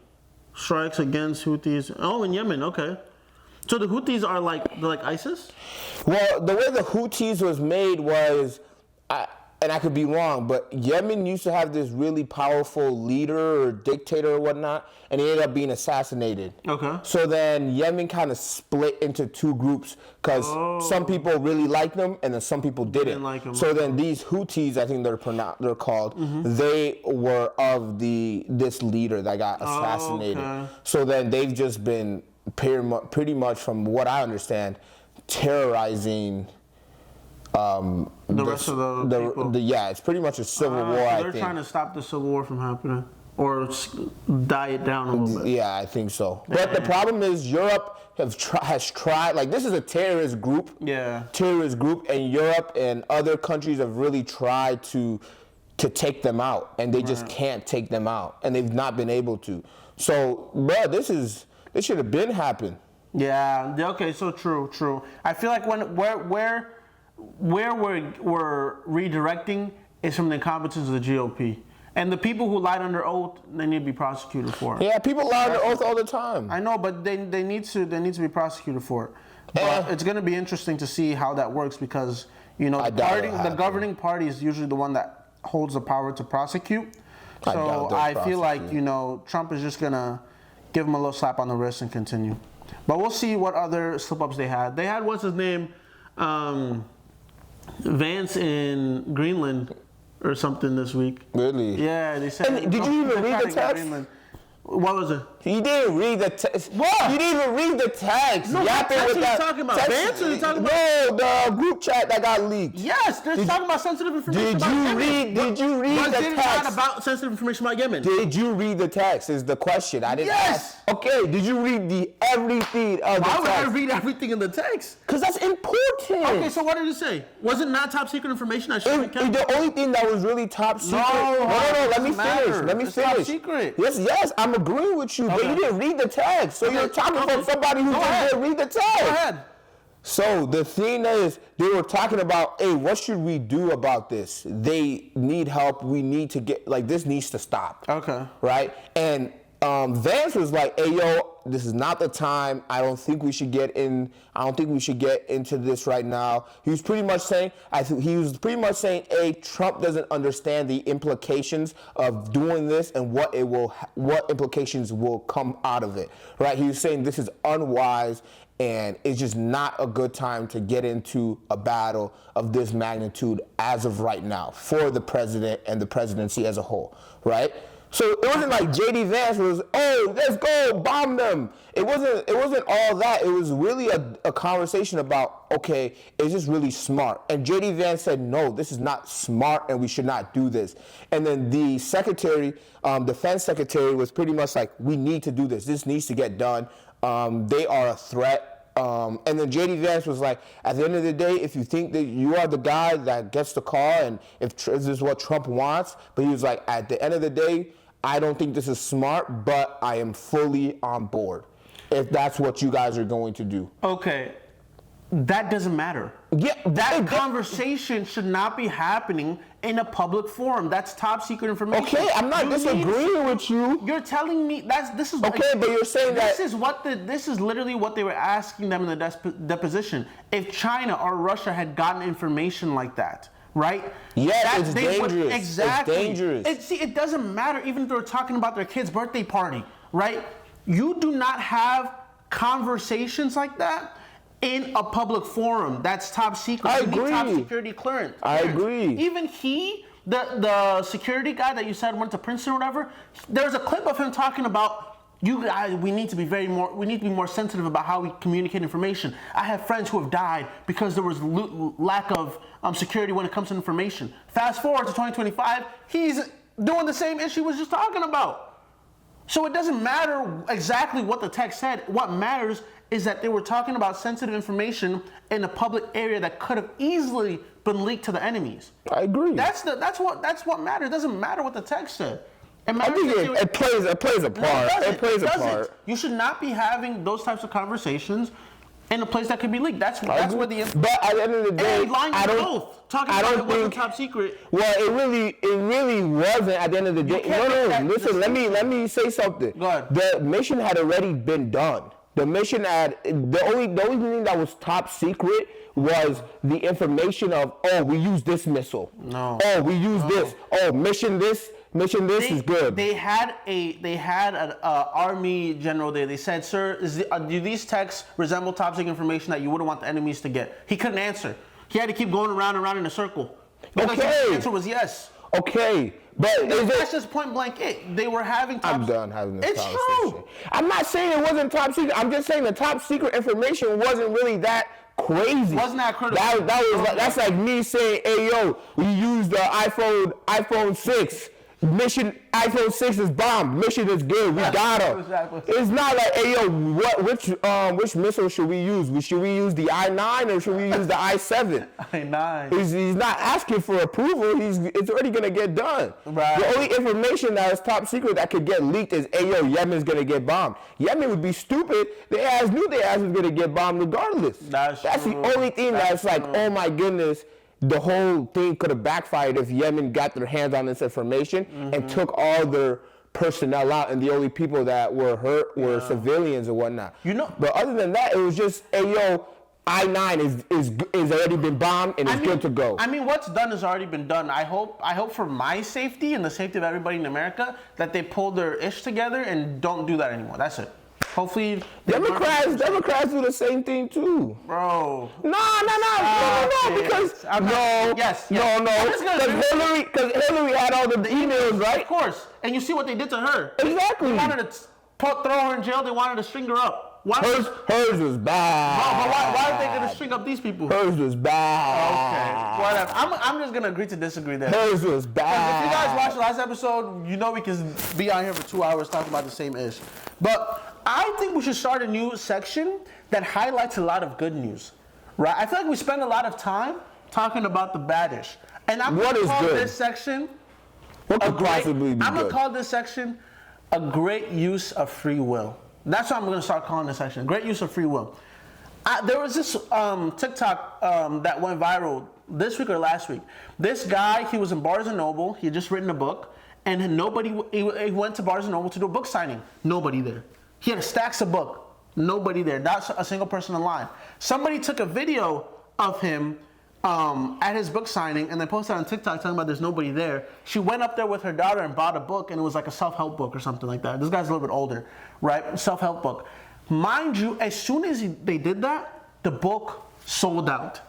S2: Strikes against Houthis. Oh, in Yemen. Okay. So the Houthis are they're like ISIS?
S4: Well, the way the Houthis was made was, and I could be wrong, but Yemen used to have this really powerful leader or dictator or whatnot, and he ended up being assassinated.
S2: Okay.
S4: So then Yemen kind of split into two groups because some people really liked them and then some people didn't.
S2: like them.
S4: So then these Houthis, I think they're called, they were of this leader that got assassinated.
S2: Okay.
S4: So then they've just been pretty much, from what I understand, terrorizing
S2: The rest of the people.
S4: yeah, it's pretty much a civil war.
S2: So
S4: I
S2: they're
S4: think.
S2: trying to stop the civil war from happening, or die it down a little bit.
S4: Yeah, I think so. But the problem is Europe has tried. Like, this is a terrorist group.
S2: Yeah.
S4: Terrorist group, and Europe and other countries have really tried to take them out, and they just can't take them out, and they've not been able to. So, bro, this should have been happened.
S2: Yeah. Okay. So true. I feel like where we're redirecting is from the incompetence of the GOP, and the people who lied under oath, they need to be prosecuted for it.
S4: Yeah, people lie under oath all the time.
S2: I know, but they need to be prosecuted for it. But it's going to be interesting to see how that works, because the governing party is usually the one that holds the power to prosecute. So I feel like Trump is just gonna give him a little slap on the wrist and continue. But we'll see what other slip-ups they had. They had, what's his name, Vance in Greenland or something this week.
S4: Really?
S2: Yeah, they said.
S4: And did you even read the text?
S2: What was it?
S4: He didn't read the text.
S2: What?
S4: You didn't even read the text.
S2: No, what text are you talking about? Vance, or you talking about?
S4: No, the group chat that got leaked.
S2: Yes, they're talking about sensitive information about Yemen.
S4: Did you read the
S2: Was it
S4: text?
S2: not about sensitive information about Yemen?
S4: Did you read the text is the question. I didn't ask. Okay, did you read everything of the text?
S2: Why would I read everything in the text?
S4: Because that's important.
S2: Okay, so what did it say? Was it not top secret information? I should have kept?
S4: The only thing that was really top secret.
S2: No,
S4: Let me finish.
S2: It's top secret.
S4: Yes, I'm agreeing with you, but you didn't read the text. So you're talking from somebody who didn't read the text.
S2: Go ahead.
S4: So the thing is, they were talking about, hey, what should we do about this? They need help. We need to get, this needs to stop.
S2: Okay.
S4: Right? And Vance was like, hey, yo, this is not the time. I don't think we should get into this right now. He was pretty much saying, hey, Trump doesn't understand the implications of doing this and what implications will come out of it. Right? He was saying this is unwise, and it's just not a good time to get into a battle of this magnitude as of right now for the president and the presidency as a whole, right? So it wasn't like JD Vance was, oh, let's go bomb them. It wasn't all that. It was really a conversation about, okay, is this really smart? And JD Vance said, no, this is not smart and we should not do this. And then the secretary, defense secretary, was pretty much like, we need to do this. This needs to get done. They are a threat. And then JD Vance was like, at the end of the day, if you think that you are the guy that gets the car and if this is what Trump wants, but he was like, at the end of the day, I don't think this is smart, but I am fully on board if that's what you guys are going to do.
S2: Okay. That doesn't matter.
S4: Yeah,
S2: that conversation should not be happening in a public forum. That's top secret information.
S4: Okay, I'm not disagreeing with you.
S2: You're telling me this is
S4: okay, but you're saying
S2: this is literally what they were asking them in the deposition. If China or Russia had gotten information like that, right?
S4: Yeah, it's dangerous.
S2: Exactly.
S4: It's dangerous.
S2: It doesn't matter even if they're talking about their kid's birthday party, right? You do not have conversations like that in a public forum. That's top secret.
S4: I
S2: you
S4: agree.
S2: Need top security clearance.
S4: I agree.
S2: Even the security guy that you said went to Princeton or whatever, there's a clip of him talking about, you guys, we need to be more sensitive about how we communicate information. I have friends who have died because there was lack of security when it comes to information. Fast forward to 2025, he's doing the same issue he was just talking about. So it doesn't matter exactly what the text said. What matters is that they were talking about sensitive information in a public area that could have easily been leaked to the enemies.
S4: I agree.
S2: That's what matters. It doesn't matter what the text said.
S4: I think it plays a part.
S2: No,
S4: it plays a part.
S2: You should not be having those types of conversations in a place that could be leaked. That's where the.
S4: But at the end of the day,
S2: I don't think top secret.
S4: Well, it really wasn't at the end of the day. No. Listen, let me say something.
S2: Go ahead.
S4: The mission had already been done. The mission the only thing that was top secret was the information of, oh, we use this missile.
S2: No.
S4: Oh, we use this. Oh, mission this is good.
S2: They had an army general there. They said, sir, do these texts resemble top secret information that you wouldn't want the enemies to get? He couldn't answer. He had to keep going around and around in a circle. Because the answer was yes.
S4: Okay. But
S2: that's just point blank it. They were having top
S4: I'm done having this conversation.
S2: It's true.
S4: I'm not saying it wasn't top secret. I'm just saying the top secret information wasn't really that crazy.
S2: Wasn't that critical?
S4: That's like me saying, hey yo, we used the iPhone 6. Mission iPhone 6 is bombed. Mission is good. We got her.
S2: Exactly.
S4: It's not like, hey yo, which missile should we use? Should we use the i9 or should we use the i7?
S2: i9.
S4: He's not asking for approval. It's already gonna get done.
S2: Right.
S4: The only information that is top secret that could get leaked is, hey yo, Yemen's gonna get bombed. Yemen would be stupid. Their ass knew their ass was gonna get bombed regardless.
S2: That's
S4: the only thing that's like, oh my goodness. The whole thing could have backfired if Yemen got their hands on this information and took all their personnel out, and the only people that were hurt were civilians and whatnot. But other than that, it was just, hey yo, I-9 is already been bombed and it's good to go.
S2: I mean, what's done has already been done. I hope for my safety and the safety of everybody in America that they pull their ish together and don't do that anymore. That's it. Hopefully,
S4: Democrats do the same thing too,
S2: bro.
S4: No, because
S2: yes.
S4: Because Hillary had all the emails, right?
S2: Of course, and you see what they did to her.
S4: Exactly.
S2: They wanted to throw her in jail. They wanted to string her up.
S4: Hers was bad.
S2: No, but why are they gonna string up these people?
S4: Hers was bad.
S2: Okay, whatever. I'm just gonna agree to disagree there.
S4: Hers was bad.
S2: If you guys watched the last episode, you know we can be on here for 2 hours talking about the same ish. But I think we should start a new section that highlights a lot of good news, right? I feel like we spend a lot of time talking about the bad ish, and I'm gonna call this section.
S4: What could possibly be good?
S2: I'm gonna call this section a great use of free will. That's what I'm going to start calling this section. Great use of free will. There was this TikTok that went viral this week or last week. This guy, he was in Barnes & Noble. He had just written a book. And he went to Barnes & Noble to do a book signing. Nobody there. He had stacks of book. Nobody there. Not a single person in line. Somebody took a video of him at his book signing and they posted on TikTok talking about there's nobody there. She went up there with her daughter and bought a book, and it was like a self-help book or something like that. This guy's a little bit older, right? Self-help book. Mind you, as soon as they did that, the book sold out.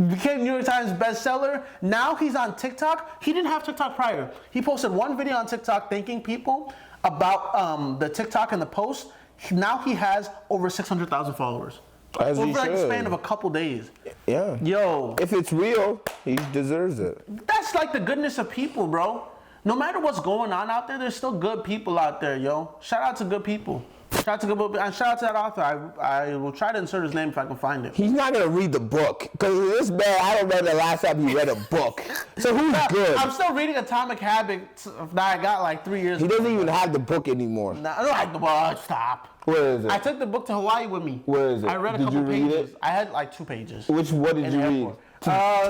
S2: became New York Times bestseller. Now he's on TikTok. He didn't have TikTok prior. He posted one video on TikTok thanking people about the TikTok and the post. Now he has over 600,000 followers.
S4: As
S2: over
S4: he
S2: like the
S4: should.
S2: span of a couple days.
S4: Yeah.
S2: Yo.
S4: If it's real, he deserves it.
S2: That's like the goodness of people, bro. No matter what's going on out there, there's still good people out there, yo. Shout out to good people. Shout out to good people. And shout out to that author. I will try to insert his name if I can find it.
S4: He's not gonna read the book because this man. I don't remember the last time he read a book. So who's good?
S2: I'm still reading Atomic Habits that I got like 3 years
S4: He
S2: ago.
S4: doesn't even have the book anymore.
S2: Nah, I don't like the book. Stop.
S4: Where is it?
S2: I took the book to Hawaii with me.
S4: Where is it?
S2: I read a
S4: Did
S2: couple
S4: you read
S2: pages.
S4: it?
S2: I had like 2 pages.
S4: What did
S2: in
S4: you
S2: the
S4: read?
S2: airport.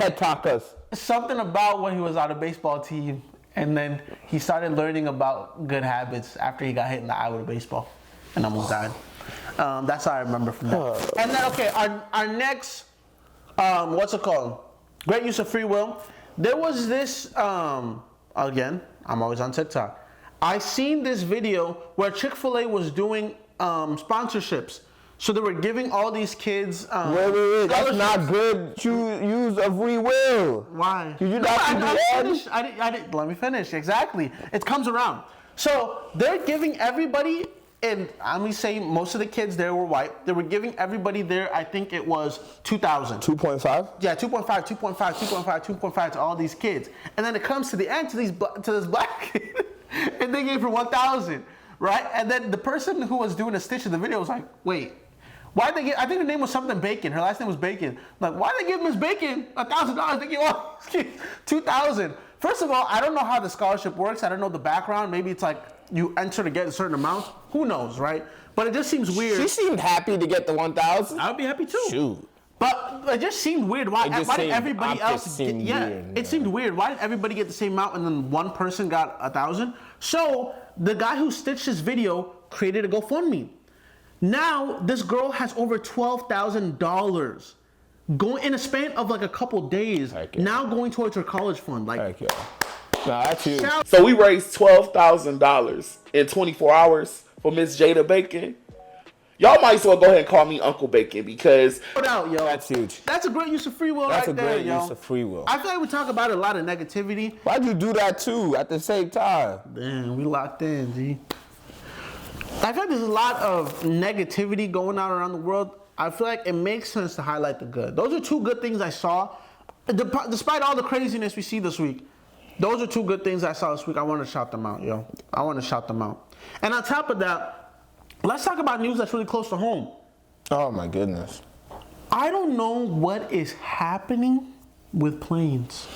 S4: TED Talk us.
S2: Something about when he was on a baseball team, and then he started learning about good habits after he got hit in the eye with a baseball and almost died. That's all I remember from that. And then, okay, our next, what's it called? Great use of free will. There was this, again, I'm always on TikTok. I seen this video where Chick-fil-A was doing sponsorships. So they were giving all these kids.
S4: Wait. That's not good use of free will.
S2: Why?
S4: Did you not see the ad?
S2: I didn't. Let me finish. Exactly. It comes around. So they're giving everybody, and I'm gonna say most of the kids there were white. They were giving everybody there. I think it was 2,000.
S4: 2.5?
S2: Yeah, 2.5 to all these kids. And then it comes to the end to this black kid, and they gave her 1,000, right? And then the person who was doing a stitch in the video was like, wait. Why'd they give? I think her name was something Bacon. Her last name was Bacon. Like, why'd they give Miss Bacon $1,000? They give all these kids 2,000. First of all, I don't know how the scholarship works. I don't know the background. Maybe it's like you enter to get a certain amount. Who knows, right? But it just seems weird.
S4: She seemed happy to get the 1,000.
S2: I would be happy too.
S4: Shoot.
S2: But it just seemed weird. Why did everybody else get? Yeah, it seemed weird. Why did everybody get the same amount and then one person got 1,000? So the guy who stitched this video created a GoFundMe. Now this girl has over $12,000 going in a span of like a couple days. Now going towards her college fund. Like,
S4: Heck yeah. Nah, that's huge.
S8: So we raised $12,000 in 24 hours for Miss Jada Bacon. Y'all might as well go ahead and call me Uncle Bacon because
S2: out, yo.
S4: That's huge.
S2: That's a great use of free will
S4: That's
S2: right there,
S4: a great
S2: yo.
S4: use of free will.
S2: I feel like we talk about a lot of negativity.
S4: Why'd you do that too at the same time?
S2: Damn, we locked in, G. I feel like there's a lot of negativity going on around the world. I feel like it makes sense to highlight the good. Those are 2 good things I saw. Despite all the craziness we see this week, those are 2 good things I saw this week. I want to shout them out, yo. I want to shout them out. And on top of that, let's talk about news that's really close to home.
S4: Oh my goodness.
S2: I don't know what is happening with planes.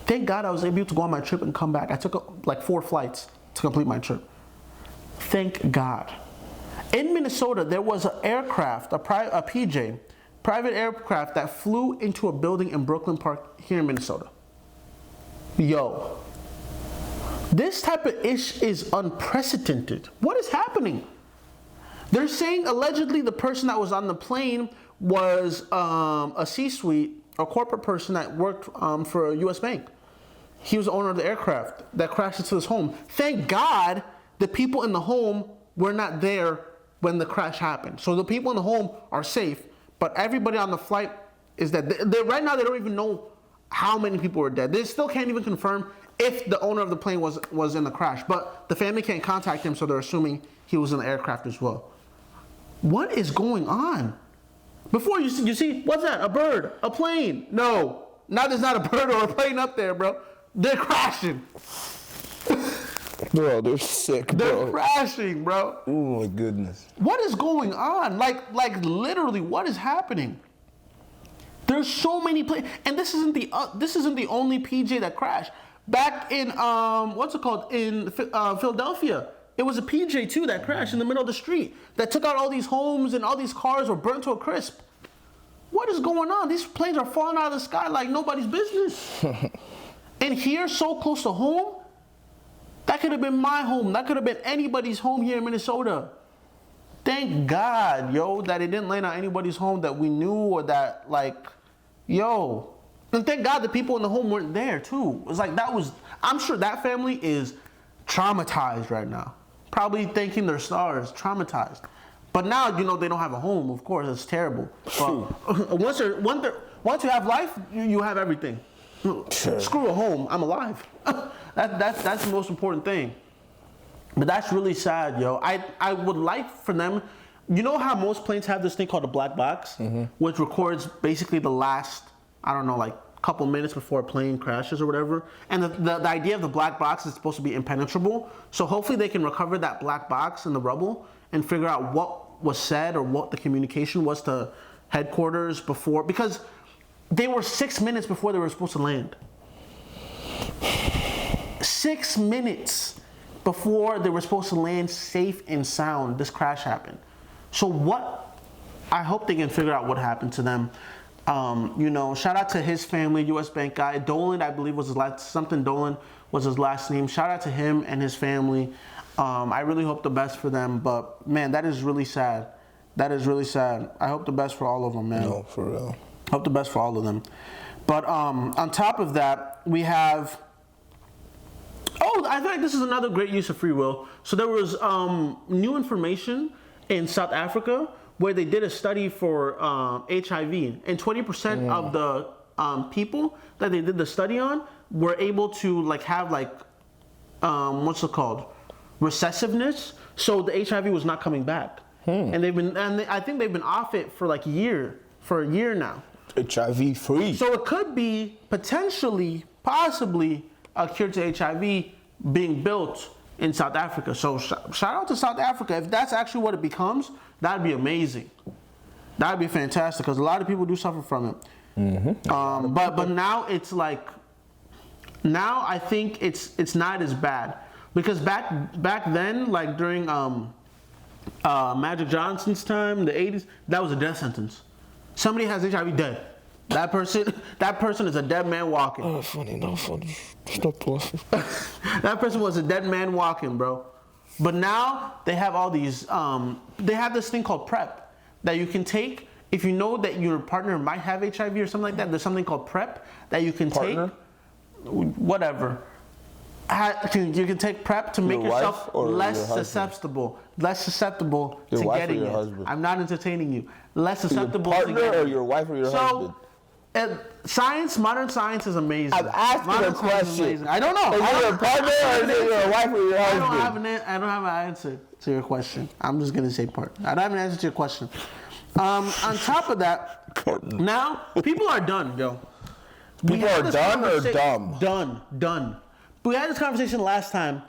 S2: Thank God I was able to go on my trip and come back. I took like 4 flights to complete my trip. Thank God. In Minnesota, there was an aircraft, a PJ, private aircraft that flew into a building in Brooklyn Park here in Minnesota. Yo, this type of ish is unprecedented. What is happening? They're saying allegedly the person that was on the plane was a C-suite, a corporate person that worked for a U.S. bank. He was the owner of the aircraft that crashed into his home. Thank God the people in the home were not there when the crash happened. So the people in the home are safe, but everybody on the flight is dead. Right now, they don't even know how many people were dead. They still can't even confirm if the owner of the plane was in the crash, but the family can't contact him, so they're assuming he was in the aircraft as well. What is going on? Before you see, what's that? A bird? A plane? No. Now there's not a bird or a plane up there, bro. They're crashing.
S4: Bro, they're sick, bro.
S2: They're crashing, bro.
S4: Oh my goodness.
S2: What is going on? Like literally, what is happening? There's so many planes, and this isn't the only PJ that crashed. Back in what's it called in Philadelphia, it was a PJ too that crashed in the middle of the street that took out all these homes and all these cars were burnt to a crisp. What is going on? These planes are falling out of the sky like nobody's business. And here, so close to home, that could have been my home. That could have been anybody's home here in Minnesota. Thank God, yo, that it didn't land on anybody's home that we knew or that, like, yo. And thank God the people in the home weren't there, too. It's like I'm sure that family is traumatized right now. Probably thanking their stars, traumatized. But now, they don't have a home. Of course, it's terrible. But once you have life, you have everything.
S4: Sure.
S2: Screw a home. I'm alive. That's the most important thing. But that's really sad, yo. I would like for them. You know how most planes have this thing called a black box, which records basically the last, I don't know, like couple minutes before a plane crashes or whatever. And the idea of the black box is supposed to be impenetrable. So hopefully they can recover that black box in the rubble and figure out what was said or what the communication was to headquarters before, because they were 6 minutes before they were supposed to land. 6 minutes before they were supposed to land safe and sound, this crash happened. So I hope they can figure out what happened to them. Shout out to his family, U.S. Bank guy. Dolan, I believe was his last, Dolan was his last name. Shout out to him and his family. I really hope the best for them, but man, that is really sad. That is really sad. I hope the best for all of them, man.
S4: No, for real.
S2: Hope the best for all of them. But on top of that, we have, I think this is another great use of free will. So there was new information in South Africa where they did a study for HIV, and 20% of the people that they did the study on were able to have what's it called, recessiveness. So the HIV was not coming back, and I think they've been off it for a year now.
S4: HIV free.
S2: So it could be possibly a cure to HIV being built in South Africa. So shout out to South Africa. If that's actually what it becomes, that'd be amazing. That'd be fantastic, because a lot of people do suffer from it. But now it's now I think it's not as bad, because back then, during Magic Johnson's time, the 80s, that was a death sentence. Somebody has HIV, dead. That person is a dead man walking.
S4: Oh, funny, not funny. Stop laughing.
S2: That person was a dead man walking, bro. But now they have all these, they have this thing called PrEP that you can take if you know that your partner might have HIV or something like that. There's something called PrEP that you can take. Whatever. You can take PrEP to make yourself less susceptible to getting it. Husband? I'm not entertaining you. Less susceptible
S4: your
S2: to
S4: partner
S2: getting
S4: or your wife or your husband?
S2: Modern science is amazing.
S4: I'm asking a question.
S2: I don't know.
S4: Is it your partner or is it your wife or your husband?
S2: I don't have an answer to your question. I'm just gonna say partner. I don't have an answer to your question. On top of that, now people are done, yo.
S4: People are done or dumb?
S2: Done. We had this conversation last time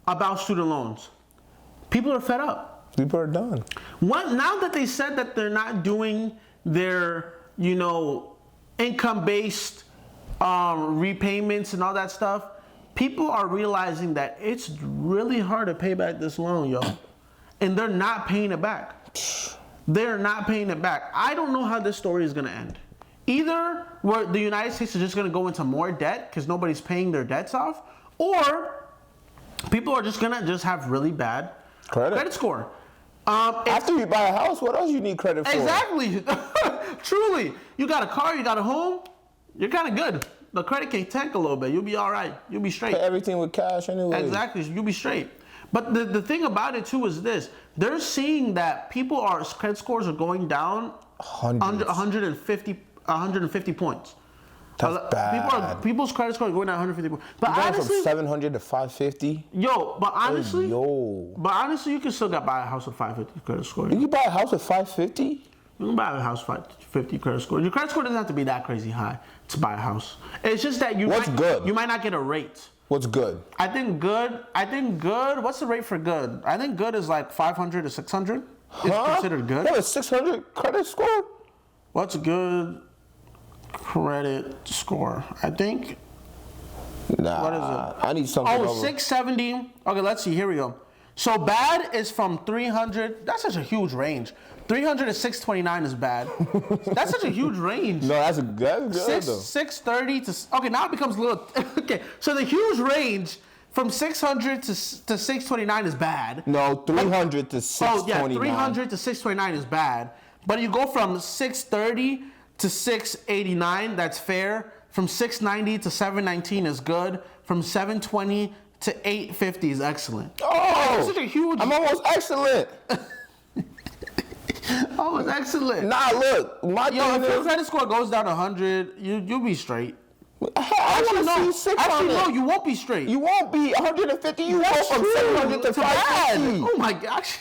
S2: about student loans. People are fed up.
S4: People are done.
S2: Now that they said that they're not doing their, income-based repayments and all that stuff, people are realizing that it's really hard to pay back this loan, yo. And they're not paying it back. They're not paying it back. I don't know how this story is going to end. Either where the United States is just going to go into more debt because nobody's paying their debts off, or people are just going to have really bad credit score.
S4: After you buy a house, what else you need credit for?
S2: Exactly. Truly. You got a car, you got a home, you're kind of good. The credit can tank a little bit. You'll be all right. You'll be straight.
S4: Pay everything with cash anyway.
S2: Exactly. You'll be straight. But the thing about it, too, is this. They're seeing that credit scores are going down under 150 points.
S4: That's bad.
S2: People's credit score is going down 150 points. But
S4: you're going
S2: honestly,
S4: from 700 to 550.
S2: But honestly, you can still buy a house with 550 credit score.
S4: You can buy a house with 550?
S2: You can buy a house with 550 credit score. Your credit score doesn't have to be that crazy high to buy a house. It's just that you might not get a rate.
S4: What's good?
S2: I think good. What's the rate for good? I think good is like 500 to 600. It's considered good.
S4: What, a 600 credit score?
S2: What's a good credit score? I think.
S4: Nah.
S2: What is it?
S4: I need something.
S2: 670. Okay, let's see. Here we go. So bad is from 300. That's such a huge range. 300 to 629 is bad. That's such a huge range.
S4: No, that's good though.
S2: 630 to. Okay, now it becomes a little. Okay, so the huge range from 600 to 629 is bad.
S4: No, 300 to 629.
S2: Oh yeah, 300 to 629 is bad. But you go from 630 to 689, that's fair. From 690 to 719 is good. From 720 to 850 is excellent.
S4: Oh,
S2: that's such a huge.
S4: I'm almost excellent.
S2: Oh, it's excellent.
S4: Nah, look, my
S2: Yo,
S4: thing
S2: if your
S4: is,
S2: credit score goes down 100, you'll be straight.
S4: I want to see 600.
S2: Actually, no, you won't be straight.
S4: You won't be 150. You go
S2: That's
S4: from
S2: true.
S4: 700 to
S2: It's bad.
S4: 550.
S2: Oh my gosh.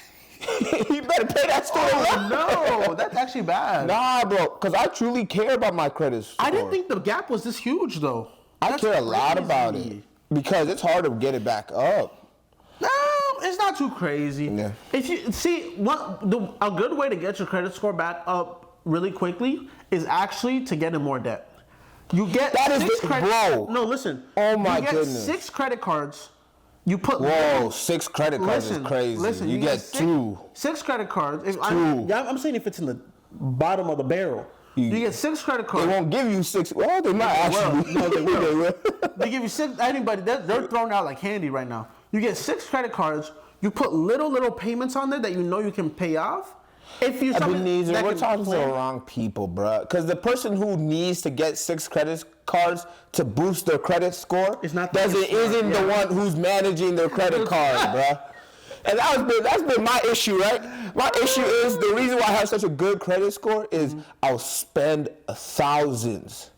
S4: You better pay that student loan.
S2: No, that's actually bad.
S4: Nah, bro, because I truly care about my credit score.
S2: I didn't think the gap was this huge, though.
S4: I
S2: That's
S4: care a lot
S2: crazy.
S4: about it because it's hard to get it back up.
S2: No, it's not too crazy.
S4: Yeah.
S2: If you see, a good way to get your credit score back up really quickly is actually to get in more debt. You get
S4: That is
S2: six
S4: the-
S2: credit.
S4: bro.
S2: No, listen.
S4: Oh my
S2: you get
S4: goodness.
S2: 6 credit cards. You put.
S4: Whoa, 6 credit cards
S2: Listen,
S4: is crazy.
S2: Listen,
S4: you get
S2: six,
S4: 2.
S2: 6 credit cards.
S4: Two.
S2: I'm saying if it's in the bottom of the barrel. You get 6 credit cards.
S4: They won't give you 6. Well, they might actually.
S2: No, they will.
S4: They will.
S2: They give you 6. Anybody, they're thrown out like candy right now. You get 6 credit cards. You put little payments on there that you know you can pay off. If you
S4: Ebenezer, we're talking to the wrong people, bro. Because the person who needs to get 6 credit cards to boost their credit score
S2: It's not
S4: isn't the one who's managing their credit card, bro. And that's been my issue, right? My issue is the reason why I have such a good credit score is I'll spend thousands,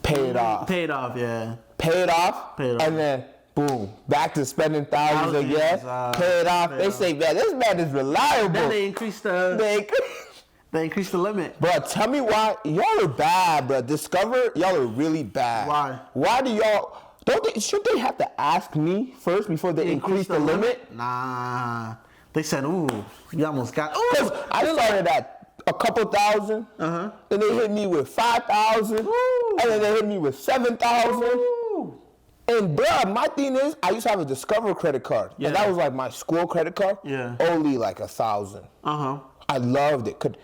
S4: pay it off,
S2: Pay it off, yeah.
S4: pay it off, and then boom, back to spending thousands again, pay it off. They say, man, this man is reliable.
S2: Then they increase the limit.
S4: Bro, tell me why y'all are bad, bro. Discover, y'all are really bad.
S2: Why?
S4: Why do y'all? Should they have to ask me first before they increase the limit?
S2: Nah. They said, ooh, you almost got.
S4: Because I started at a couple thousand, then they hit me with 5,000, and then they hit me with 7,000. And bruh, my thing is, I used to have a Discover credit card, and that was like my school credit card.
S2: Yeah.
S4: Only like 1,000. I loved it.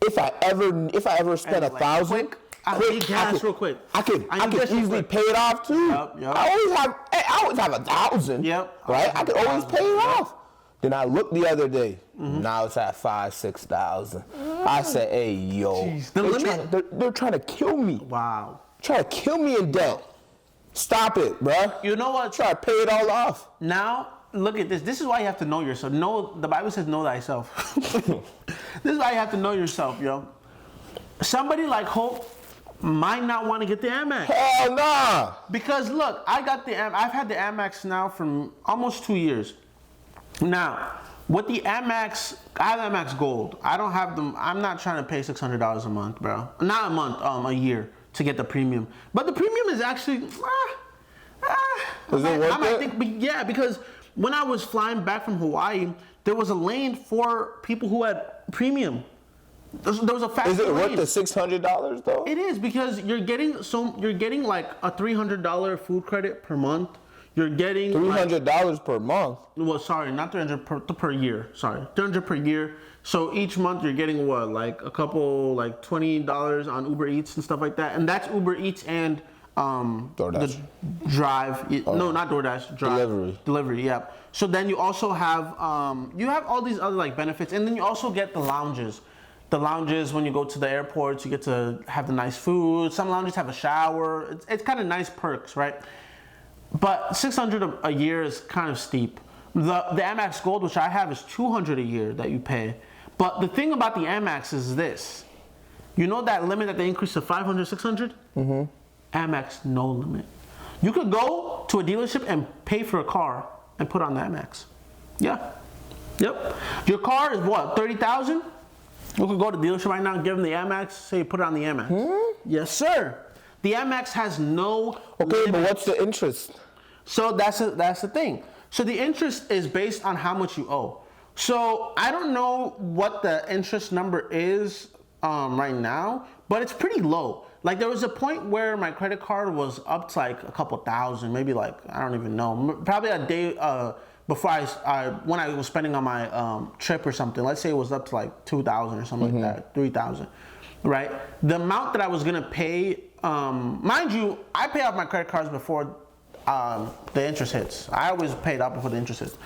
S4: If I ever spent 1,000.
S2: I need gas real quick.
S4: I could easily pay it off too.
S2: Yep.
S4: I always have 1,000.
S2: Yep.
S4: Right? I could always pay it off. Then I looked the other day. Now it's at 5,000-6,000. I said, hey yo,
S2: Jeez,
S4: they're trying to kill me.
S2: Wow.
S4: Trying to kill me in debt. Stop it, bro.
S2: You know what?
S4: Try to pay it all off.
S2: Now, look at this. This is why you have to know yourself. The Bible says know thyself. This is why you have to know yourself, yo. Somebody like Hope might not want to get the Amex.
S4: Hell nah.
S2: Because look, I've had the Amex now for almost 2 years. Now, with the Amex, I have Amex Gold. I don't have them. I'm not trying to pay $600 a month, bro. Not a month, a year to get the premium. But the premium is actually,
S4: Is it worth it?
S2: yeah, because when I was flying back from Hawaii, there was a lane for people who had premium. There was a fast
S4: Is it worth
S2: lane.
S4: the $600 though?
S2: It is, because you're getting like a $300 food credit per month. You're getting
S4: $300 per month.
S2: Well, sorry, not 300 per year. Sorry, 300 per year. So each month you're getting what, like a couple, like $20 on Uber Eats and stuff like that, and that's Uber Eats and
S4: DoorDash.
S2: the Drive. No, not DoorDash. Drive. Delivery. Yeah. So then you also have all these other like benefits, and then you also get the lounges. The lounges, when you go to the airports, you get to have the nice food. Some lounges have a shower. It's kind of nice perks, right? But $600 a year is kind of steep. The Amex Gold, which I have, is $200 a year that you pay. But the thing about the Amex is this. You know that limit that they increased to 500, 600? Amex, no limit. You could go to a dealership and pay for a car and put on the Amex. Yeah. Yep. Your car is what, 30,000? You could go to the dealership right now and give them the Amex, say put it on the Amex. Yes, sir. The Amex has no limit.
S4: But what's the interest?
S2: So that's the thing. So the interest is based on how much you owe. So I don't know what the interest number is right now, but it's pretty low. Like there was a point where my credit card was up to like a couple thousand, maybe like, I don't even know, probably a day before when I was spending on my trip or something. Let's say it was up to like 2,000 or something like that, 3,000, right? The amount that I was gonna pay, mind you, I pay off my credit cards before the interest hits. I always paid up before the interest hits.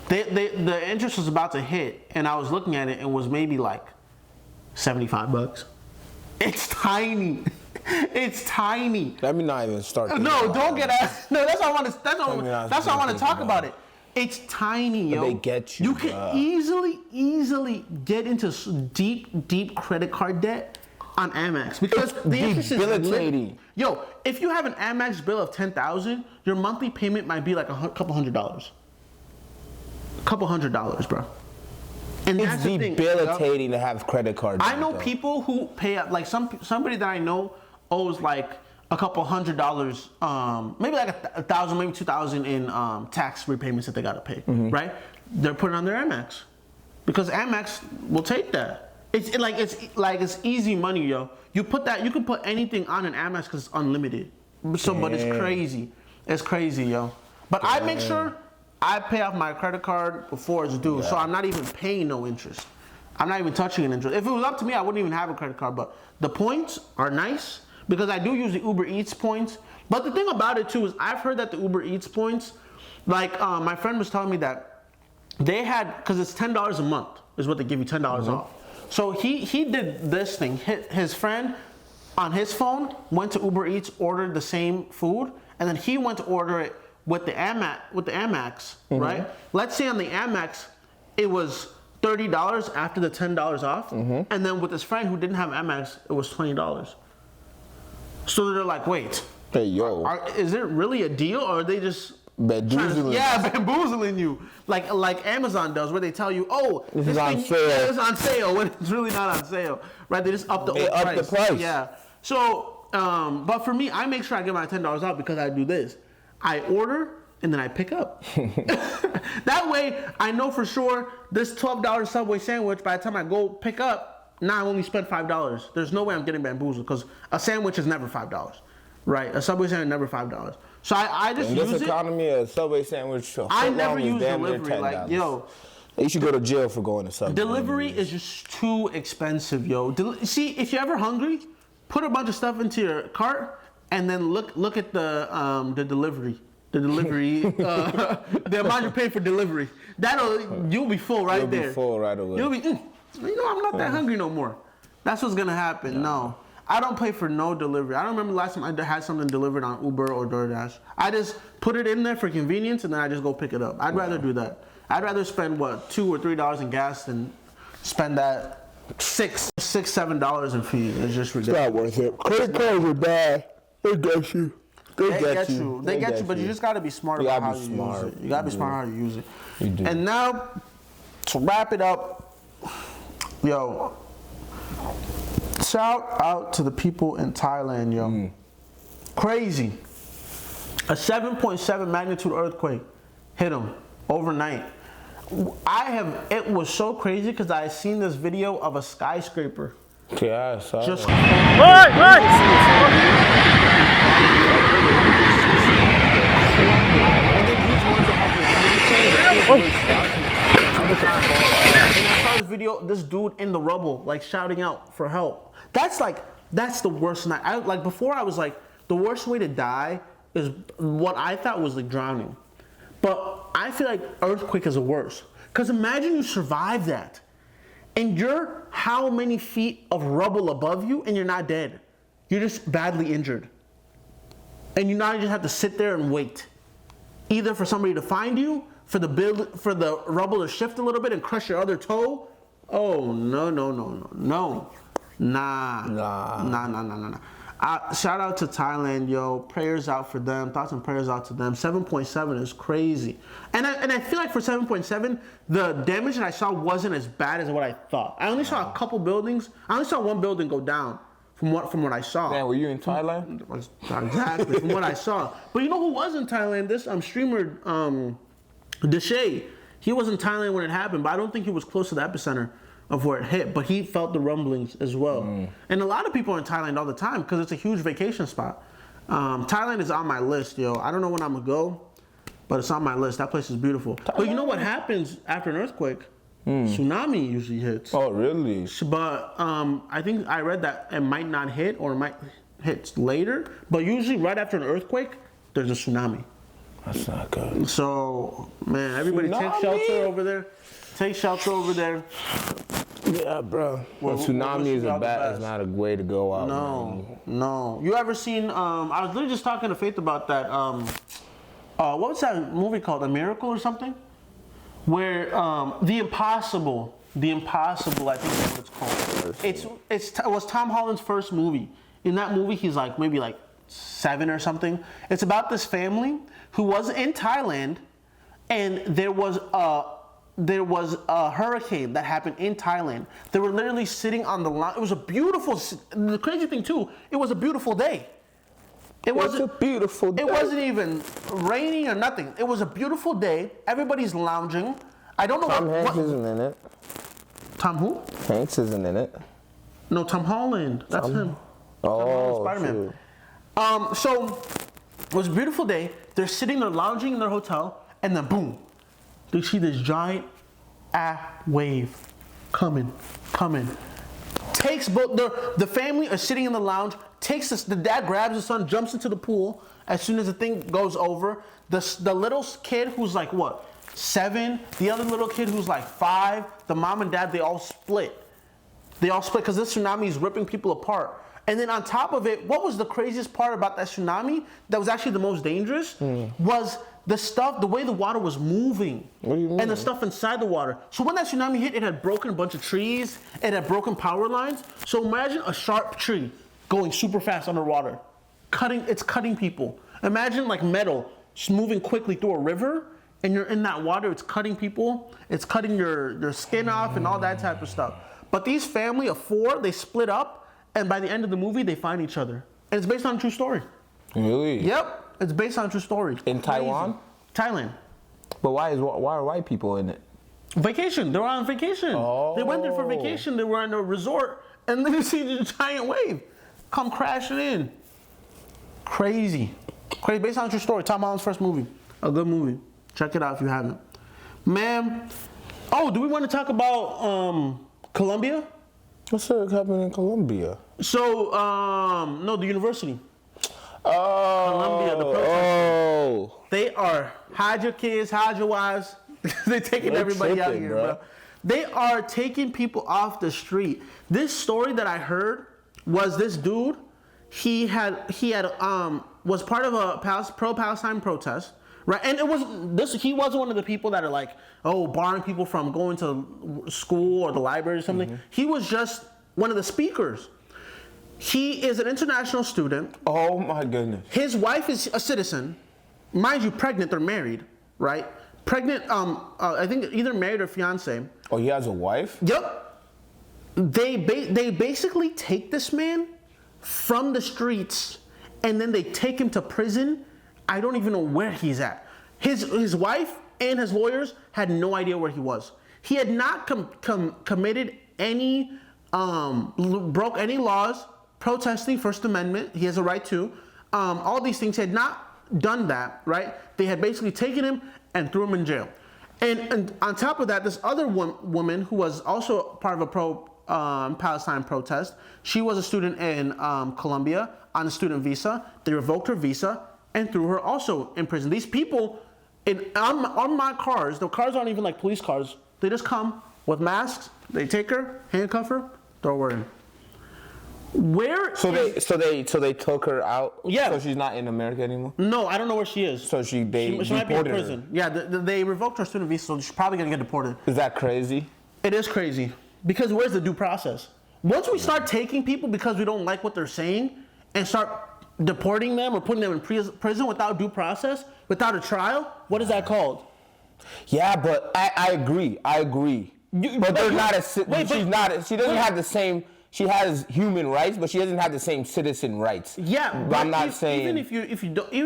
S2: The interest was about to hit, and I was looking at it, and it was maybe like $75. It's tiny. It's tiny.
S4: Let me not even start.
S2: No, don't get out. No, that's why I want to. That's why I want to talk about it. It's tiny, yo.
S4: They get you,
S2: You can easily get into deep credit card debt on Amex because the interest is
S4: debilitating.
S2: Yo, if you have an Amex bill of $10,000, your monthly payment might be like couple $100. Couple $100, bro. And
S4: It's
S2: that's the thing,
S4: debilitating to have credit card debt.
S2: I know
S4: though.
S2: people who pay up like somebody that I know owes like a couple $100, maybe like $1,000, maybe $2,000 in tax repayments that they gotta pay, right? They're putting on their Amex because Amex will take that. It's easy money, yo. You can put anything on an Amex because it's unlimited. So, but it's crazy. It's crazy, yo. But I make sure I pay off my credit card before it's due, so I'm not even paying no interest. I'm not even touching an interest. If it was up to me, I wouldn't even have a credit card. But the points are nice because I do use the Uber Eats points. But the thing about it too is I've heard that the Uber Eats points, like my friend was telling me that they had, because it's $10 a month is what they give you, $10 off. So he did this thing. His friend on his phone went to Uber Eats, ordered the same food, and then he went to order it with the Amex, right? Let's say on the Amex, it was $30 after the $10 off, and then with his friend who didn't have Amex, it was $20. So they're like, wait,
S4: hey yo,
S2: is it really a deal, or are they just bamboozling you, like Amazon does, where they tell you, oh,
S4: this is on sale.
S2: Yeah, it's on sale when it's really not on sale, right? They just up the price. Yeah. So, but for me, I make sure I get my $10 off because I do this. I order and then I pick up. That way, I know for sure this $12 Subway sandwich, by the time I go pick up, now I only spent $5. There's no way I'm getting bamboozled because a sandwich is never $5, right? A Subway sandwich is never $5. So I just use it.
S4: In this economy, a Subway sandwich,
S2: I never use delivery. Like, yo.
S4: You should go to jail for going to Subway.
S2: Delivery is just too expensive, yo. See, if you're ever hungry, put a bunch of stuff into your cart and then look at the delivery. The delivery, the amount you pay for delivery. You'll be full right there.
S4: You'll be full right away.
S2: You'll be, I'm not that hungry no more. That's what's gonna happen. No, I don't pay for no delivery. I don't remember the last time I had something delivered on Uber or DoorDash. I just put it in there for convenience and then I just go pick it up. I'd rather do that. I'd rather spend $2 or $3 in gas than spend that $7 in fees. It's just ridiculous.
S4: It's not worth it. Credit cards are bad. They get you. They get you.
S2: They get you, but you just gotta be smart about how you use it. You gotta be smart how you use it.
S4: You do.
S2: And now, to wrap it up, yo, shout out to the people in Thailand, yo. Crazy. A 7.7 magnitude earthquake hit them overnight. It was so crazy because I seen this video of a skyscraper.
S4: Yeah, I saw
S2: Just I saw this video, this dude in the rubble, like shouting out for help. That's the worst night. Before I was like, the worst way to die is what I thought was like drowning. But I feel like earthquake is the worst. Because imagine you survive that. And you're how many feet of rubble above you and you're not dead. You're just badly injured. And you now just have to sit there and wait. Either for somebody to find you, for the rubble to shift a little bit and crush your other toe. Oh, no. Nah. Shout out to Thailand, yo. Prayers out for them. Thoughts and prayers out to them. 7.7 is crazy. And I feel like for 7.7, the damage that I saw wasn't as bad as what I thought. I only saw a couple buildings. I only saw one building go down from what I saw.
S4: Man, were you in Thailand?
S2: Exactly, from what I saw. But you know who was in Thailand? This streamer, Deshay. He was in Thailand when it happened, but I don't think he was close to the epicenter of where it hit, but he felt the rumblings as well. And a lot of people are in Thailand all the time because it's a huge vacation spot. Thailand is on my list, yo. I don't know when I'm gonna go, but it's on my list. That place is beautiful. But you know what happens after an earthquake? Tsunami usually hits.
S4: Oh, really?
S2: But I think I read that it might not hit or it might hit later, but usually right after an earthquake, there's a tsunami.
S4: That's not good.
S2: So, man, everybody take shelter over there. Take shelter over there.
S4: Yeah, bro. Well, tsunami is not a way to go out.
S2: No. You ever seen? I was literally just talking to Faith about that. What was that movie called? A Miracle or something? where the impossible, I think is what it's called. It was Tom Holland's first movie. In that movie, he's like maybe like 7 or something. It's about this family who was in Thailand, and there was a hurricane that happened in Thailand. They were literally sitting on the line. It was a beautiful. The crazy thing too, it was a beautiful day. It wasn't
S4: a beautiful day.
S2: It wasn't even raining or nothing. It was a beautiful day. Everybody's lounging. I don't know
S4: Tom
S2: what.
S4: Hanks isn't in it.
S2: Tom who?
S4: Hanks isn't in it.
S2: No, Tom Holland. That's him.
S4: Oh,
S2: Spider-Man. So it was a beautiful day. They're sitting there lounging in their hotel, and then boom, they see this giant wave coming. Takes both the family are sitting in the lounge. Takes this, the dad grabs his son, jumps into the pool. As soon as the thing goes over, the little kid who's like what, 7, the other little kid who's like 5, the mom and dad, they all split. Because this tsunami is ripping people apart. And then on top of it, what was the craziest part about that tsunami that was actually the most dangerous was the way the water was moving.
S4: What do you mean?
S2: And the stuff inside the water. So when that tsunami hit, it had broken a bunch of trees, it had broken power lines. So imagine a sharp tree going super fast underwater. It's cutting people. Imagine like metal moving quickly through a river, and you're in that water, it's cutting people, it's cutting your skin off and all that type of stuff. But these family of 4, they split up, and by the end of the movie, they find each other. And it's based on a true story.
S4: Really?
S2: Yep, it's based on a true story.
S4: In Taiwan?
S2: Thailand.
S4: But why are white people in it?
S2: Vacation. They were on vacation.
S4: Oh.
S2: They went there for vacation. They were in a resort, and then you see the giant wave come crashing in. Crazy. Based on a true story. Tom Holland's first movie. A good movie. Check it out if you haven't. Man. Oh, do we want to talk about Colombia?
S4: What's happening in Colombia?
S2: So, no, the university.
S4: Oh.
S2: Colombia, the protesters. They are, hide your kids, hide your wives. They're taking everybody out here, bro. They are taking people off the street. This story that I heard was this dude, he was part of a pro-Palestine protest, right? And he wasn't one of the people that are like, barring people from going to school or the library or something. Mm-hmm. He was just one of the speakers. He is an international student.
S4: Oh my goodness.
S2: His wife is a citizen. Mind you, pregnant, they're married, right? Pregnant, I think either married or fiance.
S4: Oh, he has a wife?
S2: Yep. They basically take this man from the streets, and then they take him to prison. I don't even know where he's at. His wife and his lawyers had no idea where he was. He had not committed any, broke any laws, protesting First Amendment. He has a right to. All these things. He had not done that, right? They had basically taken him and threw him in jail. And on top of that, this other woman who was also part of a pro-Palestine protest, she was a student in Colombia on a student visa. They revoked her visa and threw her also in prison. These people, on my cars, the cars aren't even like police cars. They just come with masks. They take her, handcuff her, throw her in. So
S4: they took her out.
S2: Yeah.
S4: So she's not in America anymore.
S2: No, I don't know where she is.
S4: So she might be in
S2: prison. Her. Yeah, they revoked her student visa, so she's probably gonna get deported.
S4: Is that crazy?
S2: It is crazy because where's the due process? Once we start taking people because we don't like what they're saying and start deporting them or putting them in prison without due process, without a trial, what is that called?
S4: Yeah, but I agree. But they're not she doesn't have the same. She has human rights, but she doesn't have the same citizen rights.
S2: Yeah,
S4: but I'm not saying.
S2: Even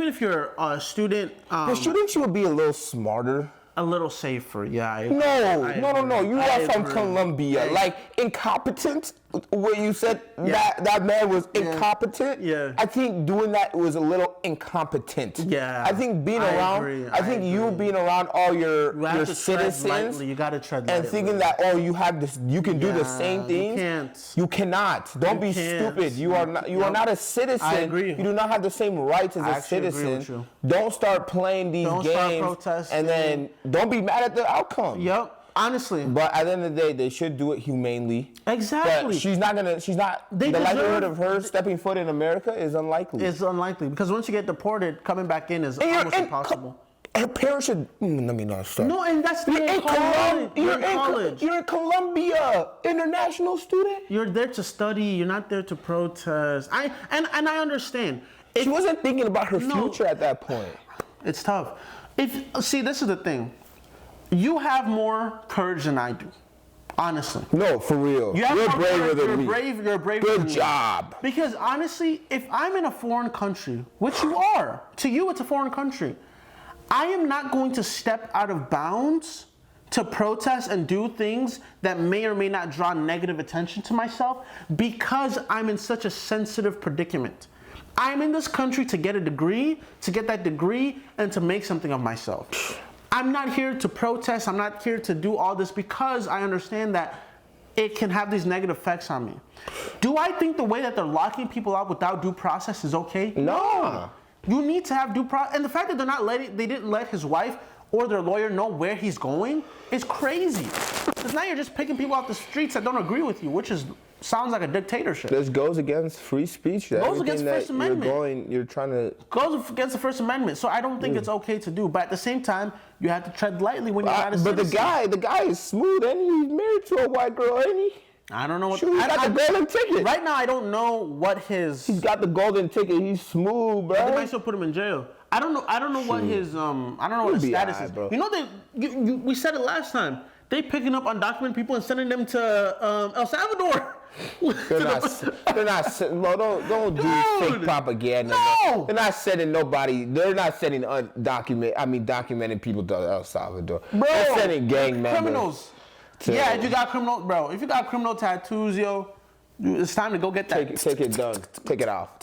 S2: if you're a student,
S4: but shouldn't you be a little smarter?
S2: A little safer, yeah.
S4: No. You are from Colombia. Like, incompetent, what you said, that man was incompetent.
S2: Yeah.
S4: I think doing that was a little incompetent.
S2: Yeah.
S4: I think being around, I think you being around all your citizens.
S2: You gotta tread lightly.
S4: And thinking that, you have this, you can do the same things. You cannot. Don't be stupid. You are not a citizen.
S2: I agree.
S4: You do not have the same rights as a citizen. Don't start playing these games. Start protesting. And then don't be mad at the outcome.
S2: Yep. Honestly.
S4: But at the end of the day, they should do it humanely.
S2: Exactly.
S4: But the likelihood of her stepping foot in America is unlikely.
S2: It's unlikely because once you get deported, coming back in is almost impossible.
S4: Her parents should. Let me not start.
S2: No, and that's
S4: You're in
S2: college.
S4: You're in college. You're in Columbia, international student.
S2: You're there to study. You're not there to protest. I understand.
S4: She wasn't thinking about her future at that point.
S2: It's tough. See, this is the thing. You have more courage than I do. Honestly.
S4: No, for real. You're braver than me.
S2: You're braver than me.
S4: Good job.
S2: Because honestly, if I'm in a foreign country, which you are, to you it's a foreign country, I am not going to step out of bounds to protest and do things that may or may not draw negative attention to myself because I'm in such a sensitive predicament. I'm in this country to get a degree, to get that degree, and to make something of myself. I'm not here to protest. I'm not here to do all this because I understand that it can have these negative effects on me. Do I think the way that they're locking people out without due process is okay?
S4: No.
S2: You need to have due process. And the fact that they didn't let his wife or their lawyer know where he's going is crazy. Because now you're just picking people off the streets that don't agree with you, which sounds like a dictatorship.
S4: This goes against free speech.
S2: Goes against the First Amendment.
S4: You're trying to...
S2: Goes against the First Amendment. So I don't think it's okay to do. But at the same time, you have to tread lightly when you're not a citizen.
S4: But the guy is smooth, and he's married to a white girl, ain't he?
S2: I don't know what...
S4: He's got the golden ticket.
S2: Right now, I don't know what his...
S4: He's got the golden ticket. He's smooth, bro.
S2: They might still put him in jail. I don't know what his I don't know what his status is. Bro. You know we said it last time. They picking up undocumented people and sending them to El Salvador.
S4: They're not. No, don't do fake propaganda.
S2: No.
S4: They're not sending nobody. They're not sending documented people to El Salvador.
S2: Bro,
S4: they're sending gang members.
S2: Criminals. Yeah, if you got criminal tattoos, yo, it's time to go get that.
S4: Take it done. Take it off.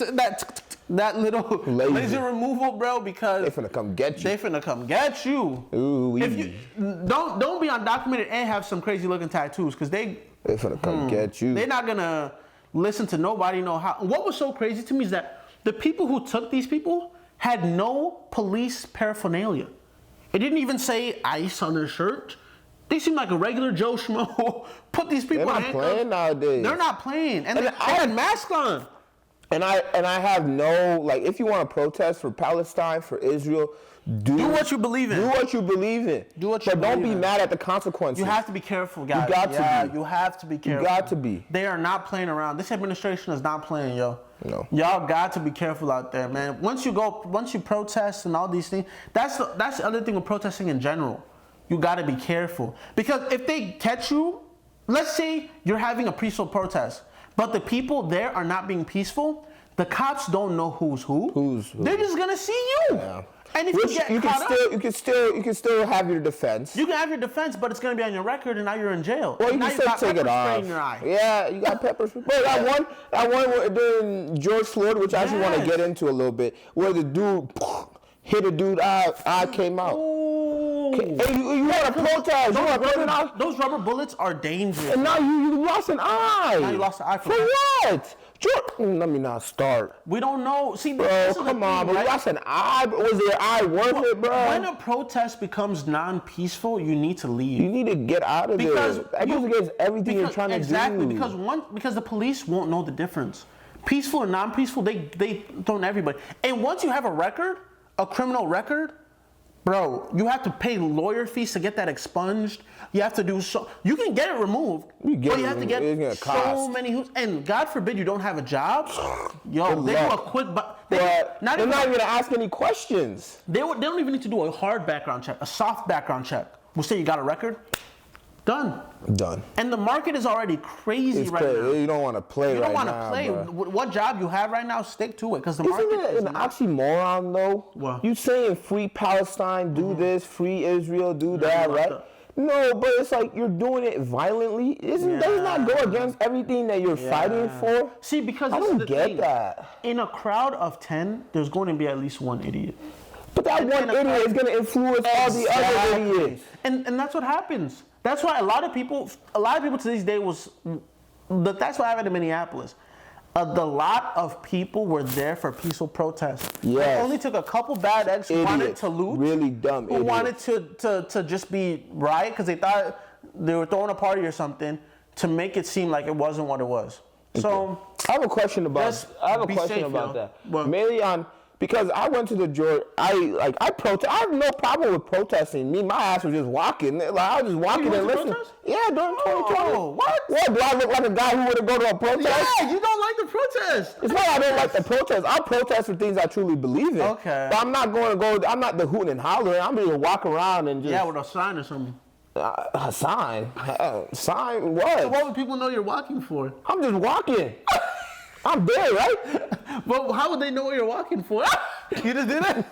S2: That little laser removal, bro, because
S4: they finna come get you.
S2: They finna come get you.
S4: Ooh,
S2: if you don't be undocumented and have some crazy looking tattoos, because they
S4: finna come get you.
S2: They're not gonna listen to nobody. Know how. What was so crazy to me is that the people who took these people had no police paraphernalia. It didn't even say ICE on their shirt. They seem like a regular Joe Schmo. Put these people in handcuffs.
S4: They're not playing nowadays.
S2: They're not playing, and they had masks on.
S4: And I have no, like, if you want to protest for Palestine, for Israel, do
S2: what you believe in.
S4: Do what you believe in. But don't be mad at the consequences.
S2: You have to be careful, guys.
S4: You got to be.
S2: You have to be careful.
S4: You got to be.
S2: They are not playing around. This administration is not playing, yo.
S4: No.
S2: Y'all got to be careful out there, man. Once you protest and all these things, that's the other thing with protesting in general. You got to be careful. Because if they catch you, let's say you're having a peaceful protest, but the people there are not being peaceful, the cops don't know who's who. They're just gonna see you. Yeah. And if you can
S4: still have your defense.
S2: You can have your defense, but it's gonna be on your record, and now you're in jail.
S4: Well, you can still take it off. In your eye. Yeah, you got pepper spray. Bro, that one during George Floyd, which I actually want to get into a little bit, where the dude hit a dude, eye came out. Hey, you want to protest?
S2: Those rubber bullets are dangerous.
S4: And now you lost an eye.
S2: Now you lost an eye
S4: for what? Let me not start.
S2: We don't know. See,
S4: bro, come on, bro. You lost an eye. Was your eye worth it, bro?
S2: When a protest becomes non-peaceful, you need to leave.
S4: You need to get out of there. That goes against everything you're trying to do.
S2: Exactly, because the police won't know the difference. Peaceful and non-peaceful, they throw everybody. And once you have a record, a criminal record, bro, you have to pay lawyer fees to get that expunged. You have to do so. You can get it removed, but you have to get so many hoops. And God forbid you don't have a job. Yo, they do a quick.
S4: They're not even gonna ask any questions.
S2: They don't even need to do a hard background check. A soft background check. We'll say you got a record. Done. And the market is already crazy now.
S4: You don't want to play right now. You don't want to play.
S2: Bro. What job you have right now, stick to it, because the market is
S4: an oxymoron, though?
S2: What?
S4: You saying free Palestine, do this, free Israel, do that, right? No, but it's like you're doing it violently. Doesn't that go against everything that you're fighting for?
S2: See, because
S4: I don't get that.
S2: In a crowd of 10, there's going to be at least one idiot. But
S4: that one idiot is going to influence all the other idiots.
S2: And that's what happens. That's why a lot of people to this day that's what happened in Minneapolis. A lot of people were there for peaceful protests.
S4: Yes.
S2: It only took a couple bad eggs who wanted to loot.
S4: Really dumb
S2: Who wanted to just be riot because they thought they were throwing a party or something to make it seem like it wasn't what it was. So
S4: I have a question about that.
S2: Well,
S4: mainly on Because I went to the Georgia, I have no problem with protesting. Me, my ass was just walking. Like, I was just walking and listening. Yeah, during 2020.
S2: What?
S4: What? Do I look like a guy who would go to a protest?
S2: Yeah, you don't like the protest.
S4: It's not I don't like the protest. I'll protest for things I truly believe in.
S2: Okay.
S4: But I'm not I'm not the hooting and hollering. I'm just walk around and just.
S2: Yeah, with a sign or something.
S4: A sign? Sign what?
S2: So what would people know you're walking for?
S4: I'm just walking. I'm there, right?
S2: But how would they know what you're walking for? You just did it?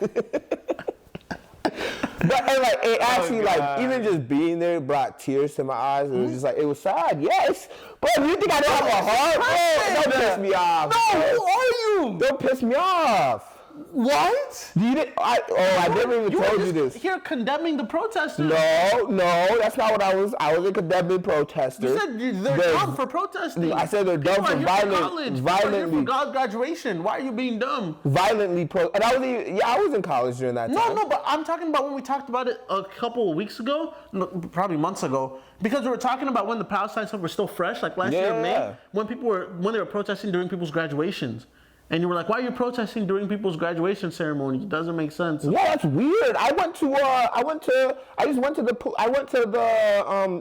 S4: But and like it actually like even just being there brought tears to my eyes. It was just like it was sad. Yes, bro. You think I don't have a heart? Bro, don't piss me off.
S2: No,
S4: bro.
S2: who are you?
S4: Don't piss me off.
S2: What?
S4: I never even told you this.
S2: Here condemning the protesters.
S4: No, that's not what I was. I wasn't condemning protesters.
S2: You said they're dumb for protesting.
S4: I said they're dumb for violently.
S2: For God's graduation. Why are you being dumb?
S4: Violently and I was in college during that time.
S2: No, but I'm talking about when we talked about it a couple of weeks ago, probably months ago, because we were talking about when the Palestine stuff was still fresh, like last year in May, when they were protesting during people's graduations. And you were like, why are you protesting during people's graduation ceremony? It doesn't make sense.
S4: Yeah, that's weird. I went to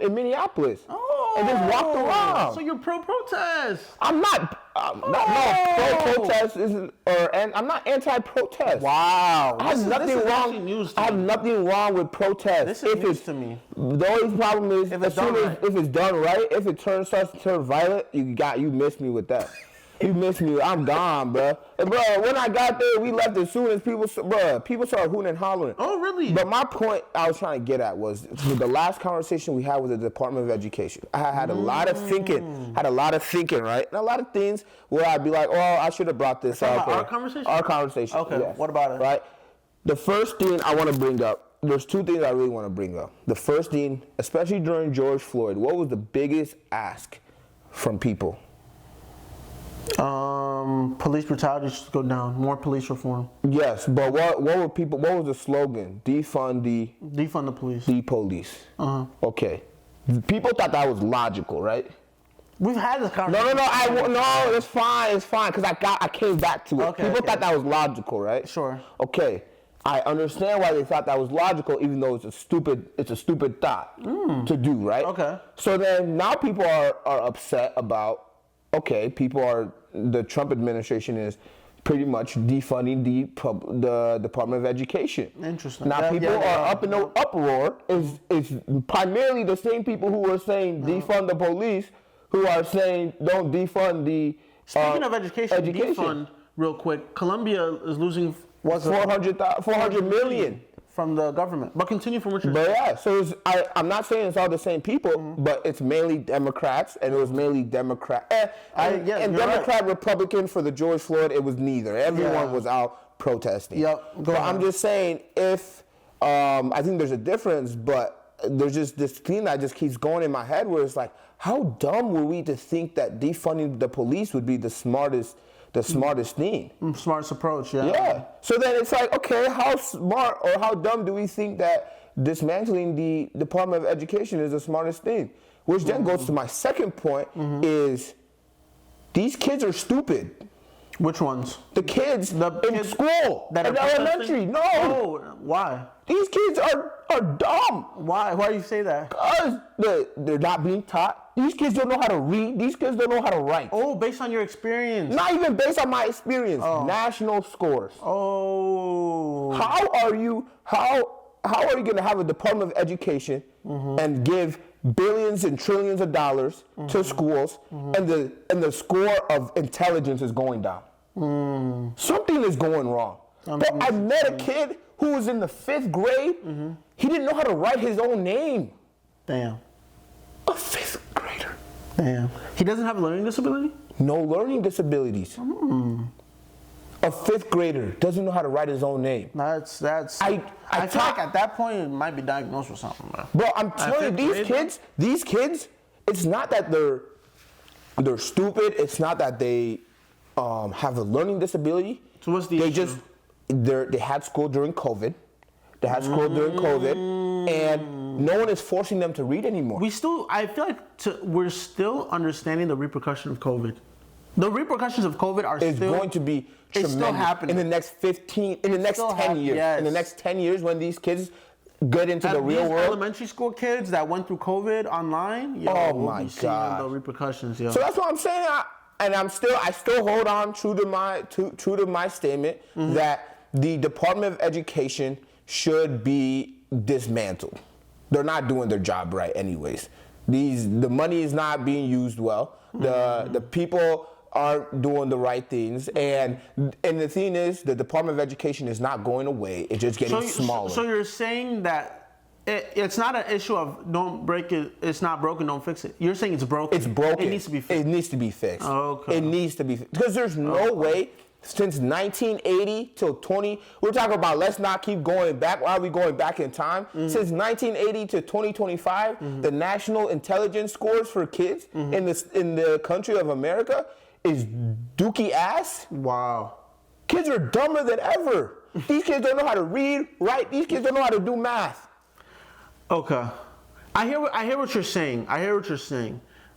S4: in Minneapolis.
S2: Oh.
S4: And just walked around.
S2: So you're pro-protest.
S4: I'm not, pro-protest and I'm not anti-protest.
S2: Wow.
S4: I have nothing wrong with protest.
S2: This is news to me.
S4: The only problem is if it's done right, if it starts to turn violent, you missed me with that. You missed me. I'm gone, bro. And bro, when I got there, we left as soon as people started hooting and hollering.
S2: Oh, really?
S4: But my point I was trying to get at was the last conversation we had with the Department of Education. I had a lot of thinking, right? And a lot of things where I'd be like, oh, I should have brought this up.
S2: Our conversation?
S4: Our conversation.
S2: Okay,
S4: yes.
S2: What about it?
S4: Right? The first thing I want to bring up, there's two things I really want to bring up. The first thing, especially during George Floyd, what was the biggest ask from people?
S2: Police brutality should go down. More police reform.
S4: Yes, but what was the slogan? Defund
S2: the police.
S4: The police. Okay. People thought that was logical, right?
S2: We've had this conversation.
S4: No, it's fine, because I came back to it.
S2: Okay,
S4: People thought that was logical, right?
S2: Sure.
S4: Okay. I understand why they thought that was logical, even though it's a stupid thought to do, right?
S2: Okay.
S4: So then now people are upset about, the Trump administration is pretty much defunding the Department of Education.
S2: Interesting.
S4: Now people are up in the uproar. It's primarily the same people who are saying defund the police who are saying don't defund the
S2: Speaking of education, defund real quick. Columbia is losing
S4: 400 million
S2: from the government. But continue from what you're
S4: saying.
S2: saying.
S4: Yeah, so I'm not saying it's all the same people, but it's mainly Democrats, and it was mainly Democrat. And Democrat, right. Republican for the George Floyd, it was neither. Everyone was out protesting.
S2: Yep.
S4: But I'm just saying, if I think there's a difference, but there's just this thing that just keeps going in my head where it's like, how dumb were we to think that defunding the police would be the smartest thing.
S2: Smartest approach, yeah.
S4: Yeah. So then it's like, okay, how smart or how dumb do we think that dismantling the Department of Education is the smartest thing? Which then goes to my second point is these kids are stupid.
S2: Which ones?
S4: The kids in school,
S2: that
S4: in elementary. No.
S2: Oh, why?
S4: These kids are dumb.
S2: Why? Why do you say that?
S4: Because they're not being taught. These kids don't know how to read. These kids don't know how to write.
S2: Oh, based on your experience.
S4: Not even based on my experience.
S2: Oh.
S4: National scores.
S2: Oh.
S4: How are you going to have a Department of Education and give billions and trillions of dollars to schools and the score of intelligence is going down? Something is going wrong. But I met a kid who was in the 5th grade. He didn't know how to write his own name.
S2: Damn.
S4: A 5th grader.
S2: Damn. He doesn't have a learning disability?
S4: No learning disabilities. A 5th grader doesn't know how to write his own name.
S2: I feel like at that point it might be diagnosed with something, bro.
S4: Bro, I'm telling you, these kids, it's not that they're stupid. It's not that they have a learning disability.
S2: So what's the issue?
S4: They had school during COVID. And no one is forcing them to read anymore.
S2: I feel like we're still understanding the repercussion of COVID. The repercussions of COVID are
S4: is
S2: still
S4: going to be
S2: it's
S4: tremendous
S2: still happening.
S4: in the next 10 years.
S2: Yes.
S4: In the next 10 years, when these kids get into the
S2: And
S4: real
S2: these
S4: world.
S2: elementary school kids that went through COVID online,
S4: Oh
S2: we'll
S4: my
S2: be seeing
S4: God.
S2: the repercussions, yo.
S4: So that's what I'm saying. I still hold on true to my statement that the Department of Education should be dismantled. They're not doing their job right, anyways. The money is not being used well. The people aren't doing the right things, and the thing is, the Department of Education is not going away. It's just getting smaller.
S2: So you're saying that it's not an issue of don't break it, it's not broken, don't fix it. You're saying it's broken.
S4: It's broken.
S2: It needs to be fixed.
S4: It needs to be fixed.
S2: Okay.
S4: It needs to be fixed. Because there's no way, since 1980 till 20, we're talking about let's not keep going back. Why are we going back in time? Since 1980 to 2025, the national intelligence scores for kids in the country of America is dookie ass.
S2: Wow.
S4: Kids are dumber than ever. These kids don't know how to read, write. These kids don't know how to do math.
S2: Okay. I hear what you're saying.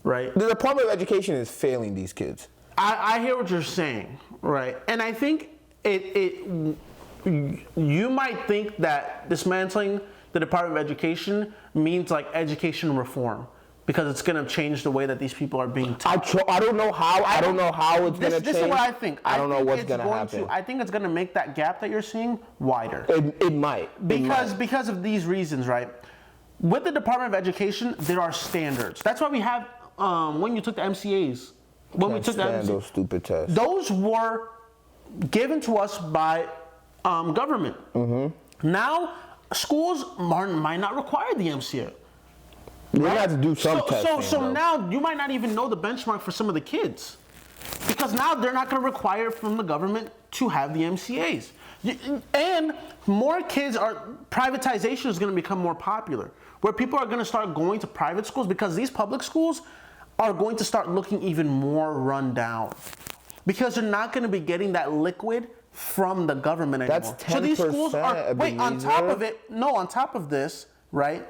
S2: Right?
S4: The Department of Education is failing these kids.
S2: I hear what you're saying, right? And I think you might think that dismantling the Department of Education means like education reform because it's going to change the way that these people are being taught.
S4: I don't know how. I don't know how it's going to change.
S2: This is what I think.
S4: I don't know what's going to happen.
S2: I think it's going to make that gap that you're seeing wider.
S4: It might.
S2: Because of these reasons, right? With the Department of Education, there are standards. That's why we have when you took the MCAs.
S4: Those stupid tests.
S2: Those were given to us by government. Now, schools might not require the MCA.
S4: They have to do some testing.
S2: So now you might not even know the benchmark for some of the kids. Because now they're not going to require from the government to have the MCAs. And more kids privatization is going to become more popular. Where people are going to start going to private schools because these public schools are going to start looking even more run down. Because they're not going to be getting that liquid from the government anymore.
S4: That's 10%.
S2: So these schools are, on top of this, right,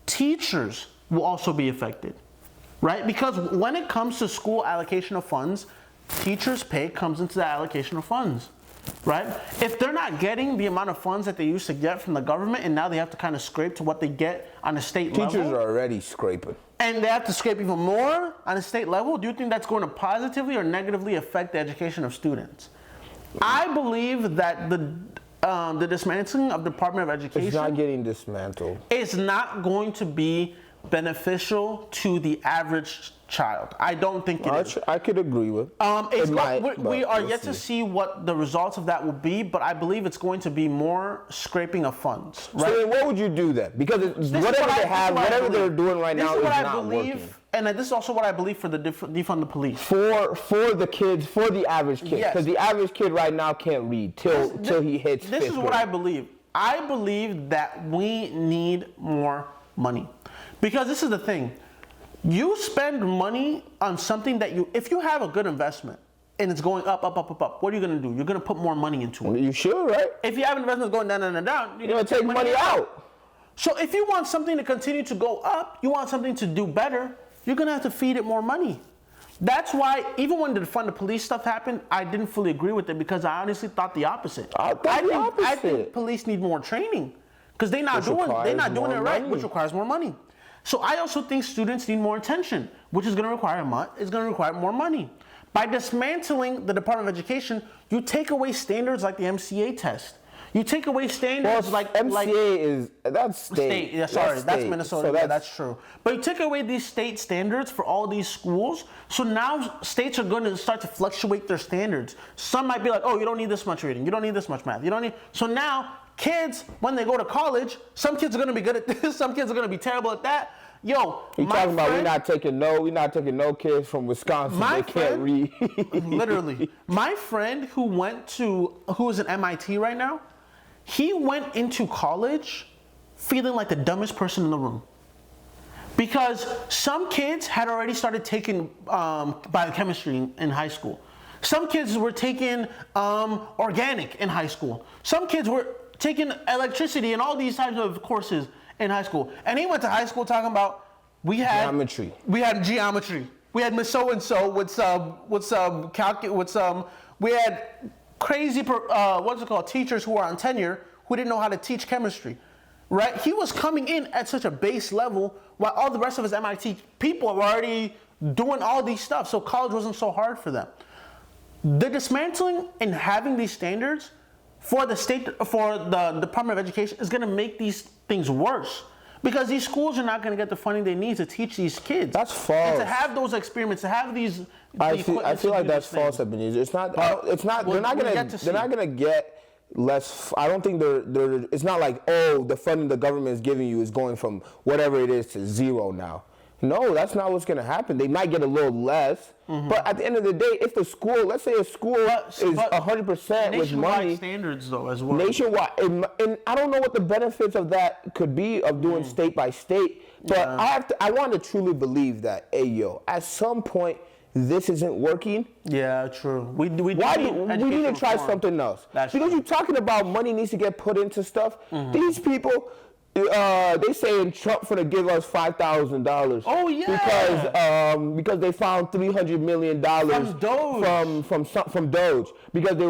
S2: teachers will also be affected, right? Because when it comes to school allocation of funds, teachers' pay comes into the allocation of funds, right? If they're not getting the amount of funds that they used to get from the government and now they have to kind of scrape to what they get on a state level.
S4: Teachers are already scraping.
S2: And they have to scrape even more on a state level. Do you think that's going to positively or negatively affect the education of students? I believe that the dismantling of the Department of Education
S4: is not getting dismantled.
S2: It's not going to be beneficial to the average child. I don't think it is.
S4: I could agree with.
S2: We are yet to see what the results of that will be, but I believe it's going to be more scraping of funds. Right?
S4: So then what would you do then? Because whatever they're doing right now is not working.
S2: And this is also what I believe for the defund the police.
S4: For the kids, for the average kid. Because the average kid right now can't read till he hits
S2: This is what I believe. I believe that we need more money. Because this is the thing. You spend money on something that if you have a good investment and it's going up, what are you going to do? You're going to put more money into it.
S4: You should, right?
S2: If you have an investment going down, you're
S4: going to take money out.
S2: So if you want something to continue to go up, you want something to do better, you're going to have to feed it more money. That's why even when the defund the police stuff happened, I didn't fully agree with it because I honestly thought the opposite. I think police need more training because they're not doing it right, which requires more money. So I also think students need more attention, which is going to require more money. By dismantling the Department of Education, you take away standards like the MCA test. You take away standards like
S4: MCA that's state.
S2: Yeah, sorry, that's Minnesota. So that's true. But you take away these state standards for all these schools. So now states are going to start to fluctuate their standards. Some might be like, oh, you don't need this much reading. You don't need this much math. You don't need. So now kids, when they go to college, some kids are going to be good at this. Some kids are going to be terrible at that. Yo,
S4: you talking about we're not taking no kids from Wisconsin. They can't read.
S2: Literally, my friend who is at MIT right now. He went into college feeling like the dumbest person in the room. Because some kids had already started taking biochemistry in high school. Some kids were taking organic in high school. Some kids were taking electricity and all these types of courses in high school. And he went to high school talking about we had geometry. We had Miss So and So with some we had crazy teachers who are on tenure who didn't know how to teach chemistry, right? He was coming in at such a base level while all the rest of his MIT people were already doing all these stuff, so college wasn't so hard for them. The dismantling and having these standards for the Department of Education is going to make these things worse. Because these schools are not going to get the funding they need to teach these kids.
S4: That's false.
S2: And to have those experiments, to have these.
S4: I feel like that's false, Ebenezer. It's not. It's not. They're not going to get less. I don't think they're. It's not like, oh, the funding the government is giving you is going from whatever it is to zero now. No, that's not what's going to happen. They might get a little less, but at the end of the day, if the school, let's say a school is 100% with money.
S2: Nationwide standards, though, as well.
S4: Nationwide, and I don't know what the benefits of that could be of doing state by state, but I want to truly believe that, at some point, this isn't working.
S2: Yeah, true. We need
S4: to try something else. Because you're talking about money needs to get put into stuff. These people. They saying Trump for to give us $5,000.
S2: Oh
S4: yeah. Because they found $300 million from Doge because they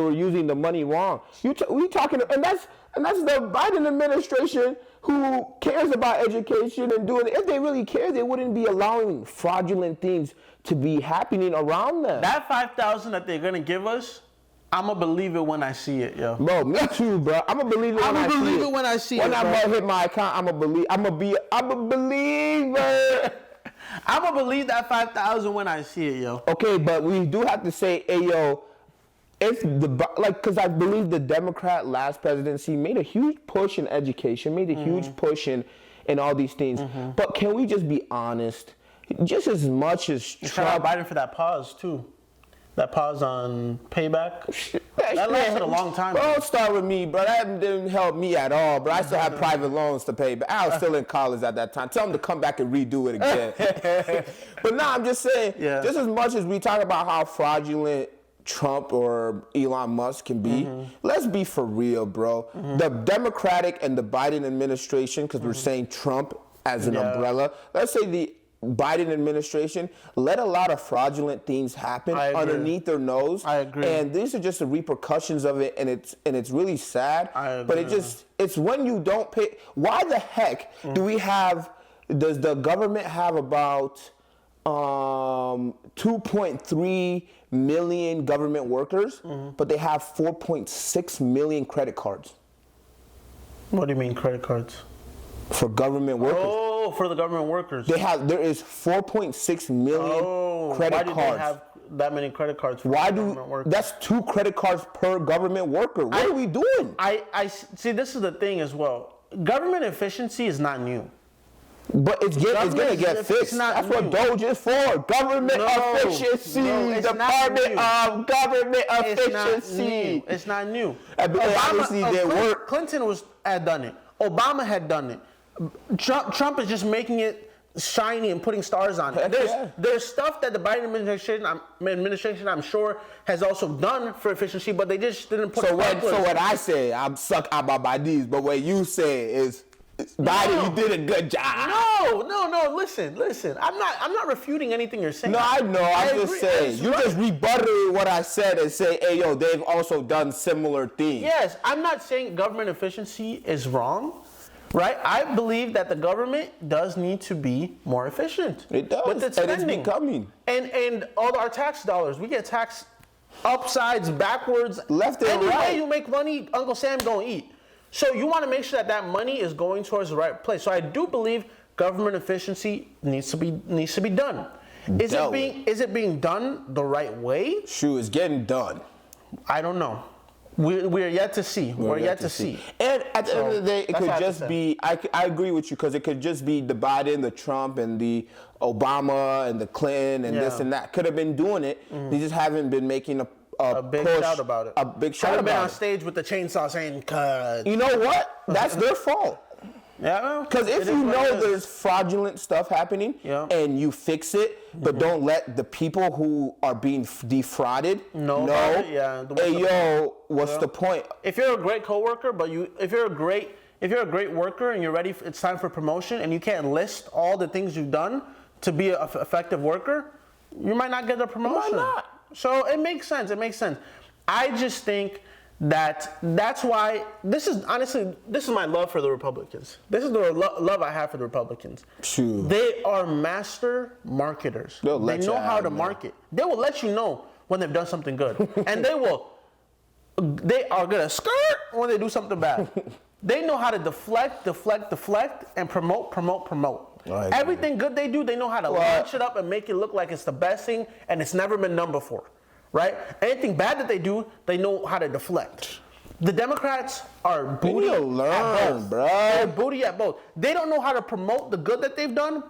S4: were using the money wrong. We talking and that's the Biden administration who cares about education and doing it. If they really care, they wouldn't be allowing fraudulent things to be happening around them.
S2: That $5,000 that they're gonna give us, I'm gonna believe it when I see it, yo.
S4: Bro, me too, bro. I'm gonna believe it when I see it. I'm gonna believe it when I see it. When I'm gonna hit my account, I'm a believer. I'm a believer.
S2: I'm gonna believe that $5,000 when I see it, yo.
S4: Okay, but we do have to say, hey, yo, because I believe the Democrat last presidency made a huge push in education, made a huge push in all these things. But can we just be honest? Just as much as Trump.
S2: Shout out Biden for that pause too. That pause on payback. That lasted a long time.
S4: Don't start with me, bro. That didn't help me at all, bro. I still had private loans to pay back. I was still in college at that time. Tell them to come back and redo it again. But no, I'm just saying, just as much as we talk about how fraudulent Trump or Elon Musk can be, let's be for real, bro. The Democratic and the Biden administration, because we're saying Trump as an umbrella, let's say the Biden administration let a lot of fraudulent things happen underneath their nose. I agree. And these are just the repercussions of it, and it's really sad. But it's when you don't pay. Why the heck does the government have about 2.3 million government workers, but they have 4.6 million credit cards?
S2: What do you mean credit cards?
S4: For government workers.
S2: Oh, for the government workers.
S4: There is 4.6 million credit cards. Why do they have
S2: that many credit cards for government workers? That's
S4: 2 credit cards per government worker. What are we doing?
S2: I see. This is the thing as well. Government efficiency is not new.
S4: But it's going to get fixed. That's what Doge is for. Government efficiency. Department of Government Efficiency.
S2: It's not new.
S4: Clinton
S2: had done it. Obama had done it. Trump is just making it shiny and putting stars on it. There's stuff that the Biden administration, I'm sure, has also done for efficiency, but they just didn't put.
S4: So what I say, I'm suck about my D's, but what you say is, Biden, you did a good job.
S2: No. Listen. I'm not refuting anything you're saying.
S4: No, I know. I'm just saying. You just rebutted what I said and say, hey, yo, they've also done similar things.
S2: Yes, I'm not saying government efficiency is wrong. Right? I believe that the government does need to be more efficient.
S4: It does.
S2: With its spending.
S4: And it's becoming.
S2: And all our tax dollars, we get taxed upsides, backwards.
S4: Left and right.
S2: Any way you make money, Uncle Sam gonna eat. So you want to make sure that money is going towards the right place. So I do believe government efficiency needs to be done. Is it being done the right way?
S4: Sure, it's getting done.
S2: I don't know. We're yet to see. We're yet to see.
S4: And at the end of the day, it could just be, I agree with you, because it could just be the Biden, the Trump, and the Obama, and the Clinton, and this and that. Could have been doing it. They just haven't been making a
S2: big
S4: push,
S2: shout about it.
S4: A big shout about it.
S2: Should have been on stage with the chainsaw saying, "Cuz."
S4: You know what? That's their fault.
S2: Yeah.
S4: Because if you know there's fraudulent stuff happening and you fix it, but don't let the people who are being defrauded know. Hey, yo, what's the point?
S2: If you're a great coworker, but if you're a great worker and you're ready, it's time for promotion, and you can't list all the things you've done to be an effective worker, you might not get the promotion.
S4: Why not?
S2: So it makes sense. It makes sense. I just think that's why this is my love for the Republicans. This is the love I have for the Republicans.
S4: True.
S2: They are master marketers. They know how to market. They will let you know when they've done something good, and they are gonna skirt when they do something bad. They know how to deflect, and promote. Right. Everything good they do, they know how to launch it up and make it look like it's the best thing, and it's never been done before. Right? Anything bad that they do, they know how to deflect. The Democrats are booty at both. They're booty at both. They don't know how to promote the good that they've done.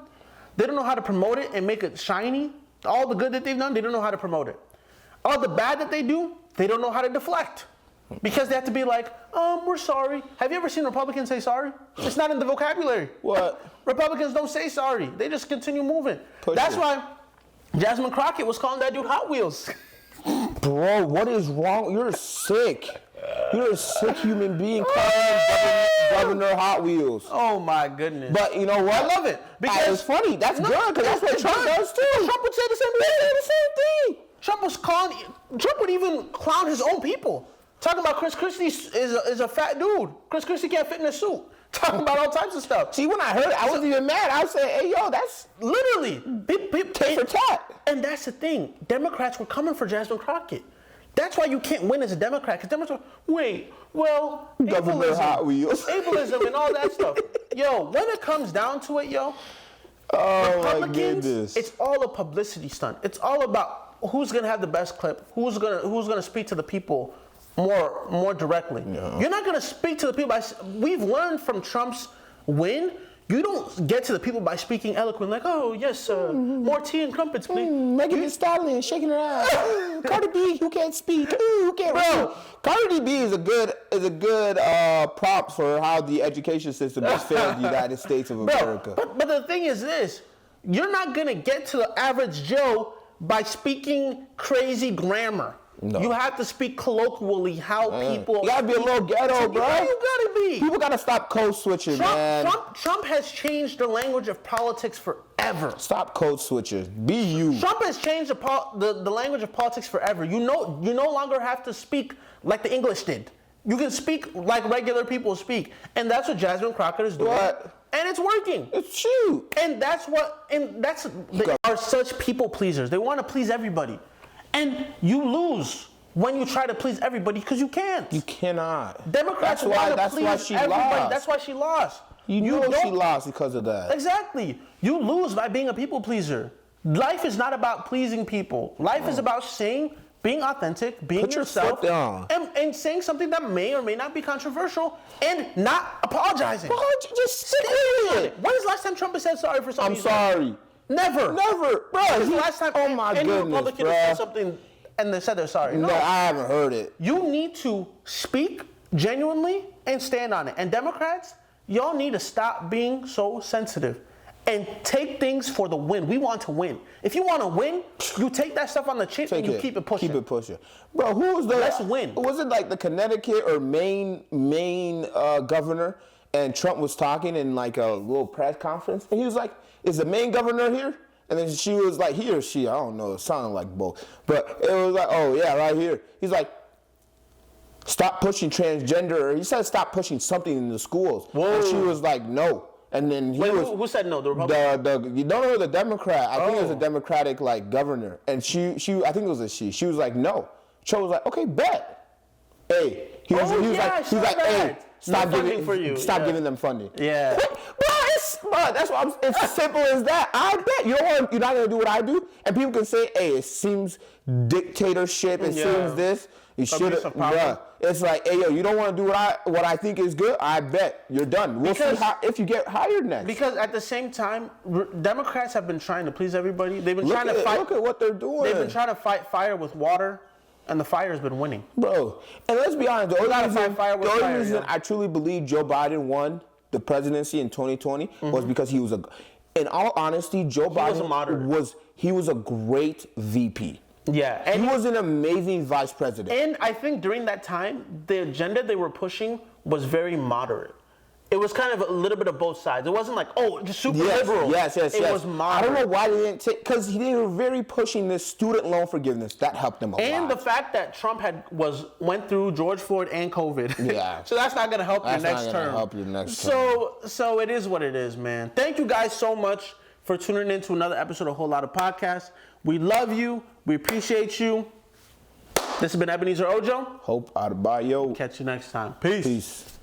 S2: They don't know how to promote it and make it shiny. All the good that they've done, they don't know how to promote it. All the bad that they do, they don't know how to deflect. Because they have to be like, we're sorry. Have you ever seen Republicans say sorry? It's not in the vocabulary.
S4: What?
S2: Republicans don't say sorry. They just continue moving. That's why Jasmine Crockett was calling that dude Hot Wheels.
S4: Bro, what is wrong? You're sick. You're a sick human being calling Governor Hot Wheels.
S2: Oh my goodness.
S4: But you know what?
S2: I love it. Because
S4: it's funny. That's good because that's what Trump does too.
S2: Trump would say the same thing. Trump would even clown his own people. Talking about Chris Christie is a fat dude. Chris Christie can't fit in a suit. Talking about all types of stuff.
S4: See, when I heard it, I wasn't even mad. I was saying, hey, yo, that's
S2: literally
S4: tit for tat.
S2: And that's the thing. Democrats were coming for Jasmine Crockett. That's why you can't win as a Democrat. Because Democrats
S4: Governor Hot Wheels.
S2: ableism and all that stuff. Yo, when it comes down to it,
S4: my goodness.
S2: It's all a publicity stunt. It's all about who's gonna have the best clip, who's gonna speak to the people more directly. Yeah. You're not gonna speak to the people we've learned from Trump's win. You don't get to the people by speaking eloquently, like, oh yes, more tea and crumpets, please.
S4: Megan Thee Stallion shaking her ass. Cardi B, who can't speak? Who can't? Bro, Cardi B is a good prop for how the education system has failed the United States of America.
S2: But the thing is this: you're not gonna get to the average Joe by speaking crazy grammar. No. You have to speak colloquially how people.
S4: You gotta be a little ghetto, bro.
S2: You gotta be.
S4: People gotta stop code switching, man.
S2: Trump has changed the language of politics forever.
S4: Stop code switching. Be you.
S2: Trump has changed the language of politics forever. You no longer have to speak like the English did. You can speak like regular people speak, and that's what Jasmine Crockett is doing.
S4: What?
S2: And it's working.
S4: It's true.
S2: And they are such people pleasers. They want to please everybody. And you lose when you try to please everybody because you can't.
S4: You cannot.
S2: Democrats want to please everybody. That's why she lost.
S4: You know she lost because of that.
S2: Exactly. You lose by being a people pleaser. Life is not about pleasing people. Life is about being authentic, being yourself,
S4: foot down.
S2: And saying something that may or may not be controversial and not apologizing.
S4: Just stick with it.
S2: When is the last time Trump has said sorry for something?
S4: I'm sorry.
S2: Never.
S4: Bro.
S2: When is the last time any Republican has said something and they said they're sorry?
S4: No, I haven't heard it.
S2: You need to speak genuinely and stand on it. And Democrats, y'all need to stop being so sensitive and take things for the win. We want to win. If you want to win, you take that stuff on the chin and you keep it pushing.
S4: Keep it pushing. Bro, who was the...
S2: Let's win.
S4: Was it like the Connecticut or Maine governor? And Trump was talking in like a little press conference. And he was like, is the Maine governor here? And then she was like, he or she, I don't know, it sounded like both. But it was like, oh yeah, right here. He's like, stop pushing transgender. He said stop pushing something in the schools. Whoa. And she was like, no. And then
S2: who said no? The Republican?
S4: You don't know the Democrat. I think it was a Democratic like governor. And she I think it was a she. She was like, no. Cho was like, okay, bet. Hey. He was like, hey, stop giving them funding.
S2: Yeah.
S4: Bro, that's what it's as simple as that. I bet you're not gonna do what I do, and people can say, "Hey, it seems dictatorship. It seems this. You should have." Bruh. It's like, "Hey, yo, you don't want to do what I think is good. I bet you're done. We'll see if you get hired next."
S2: Because at the same time, Democrats have been trying to please everybody. They've been trying to fight.
S4: Look at what they're doing.
S2: They've been trying to fight fire with water. And the fire has been winning.
S4: Bro, and let's be honest, the only reason I truly believe Joe Biden won the presidency in 2020 was because he was in all honesty, Joe Biden was a great VP.
S2: Yeah. And
S4: he was an amazing vice president.
S2: And I think during that time, the agenda they were pushing was very moderate. it was kind of a little bit of both sides. It wasn't like, oh, just super liberal.
S4: Yes.
S2: It was moderate.
S4: I don't know why they didn't take, because they were very pushing this student loan forgiveness. That helped them a lot.
S2: And the fact that Trump went through George Floyd and COVID.
S4: Yeah.
S2: So that's not going to help your next term. So it is what it is, man. Thank you guys so much for tuning in to another episode of Whole Lotta Podcast. We love you. We appreciate you. This has been Ebenezer Ojo.
S4: Hope Adebayo.
S2: Catch you next time. Peace.
S4: Peace.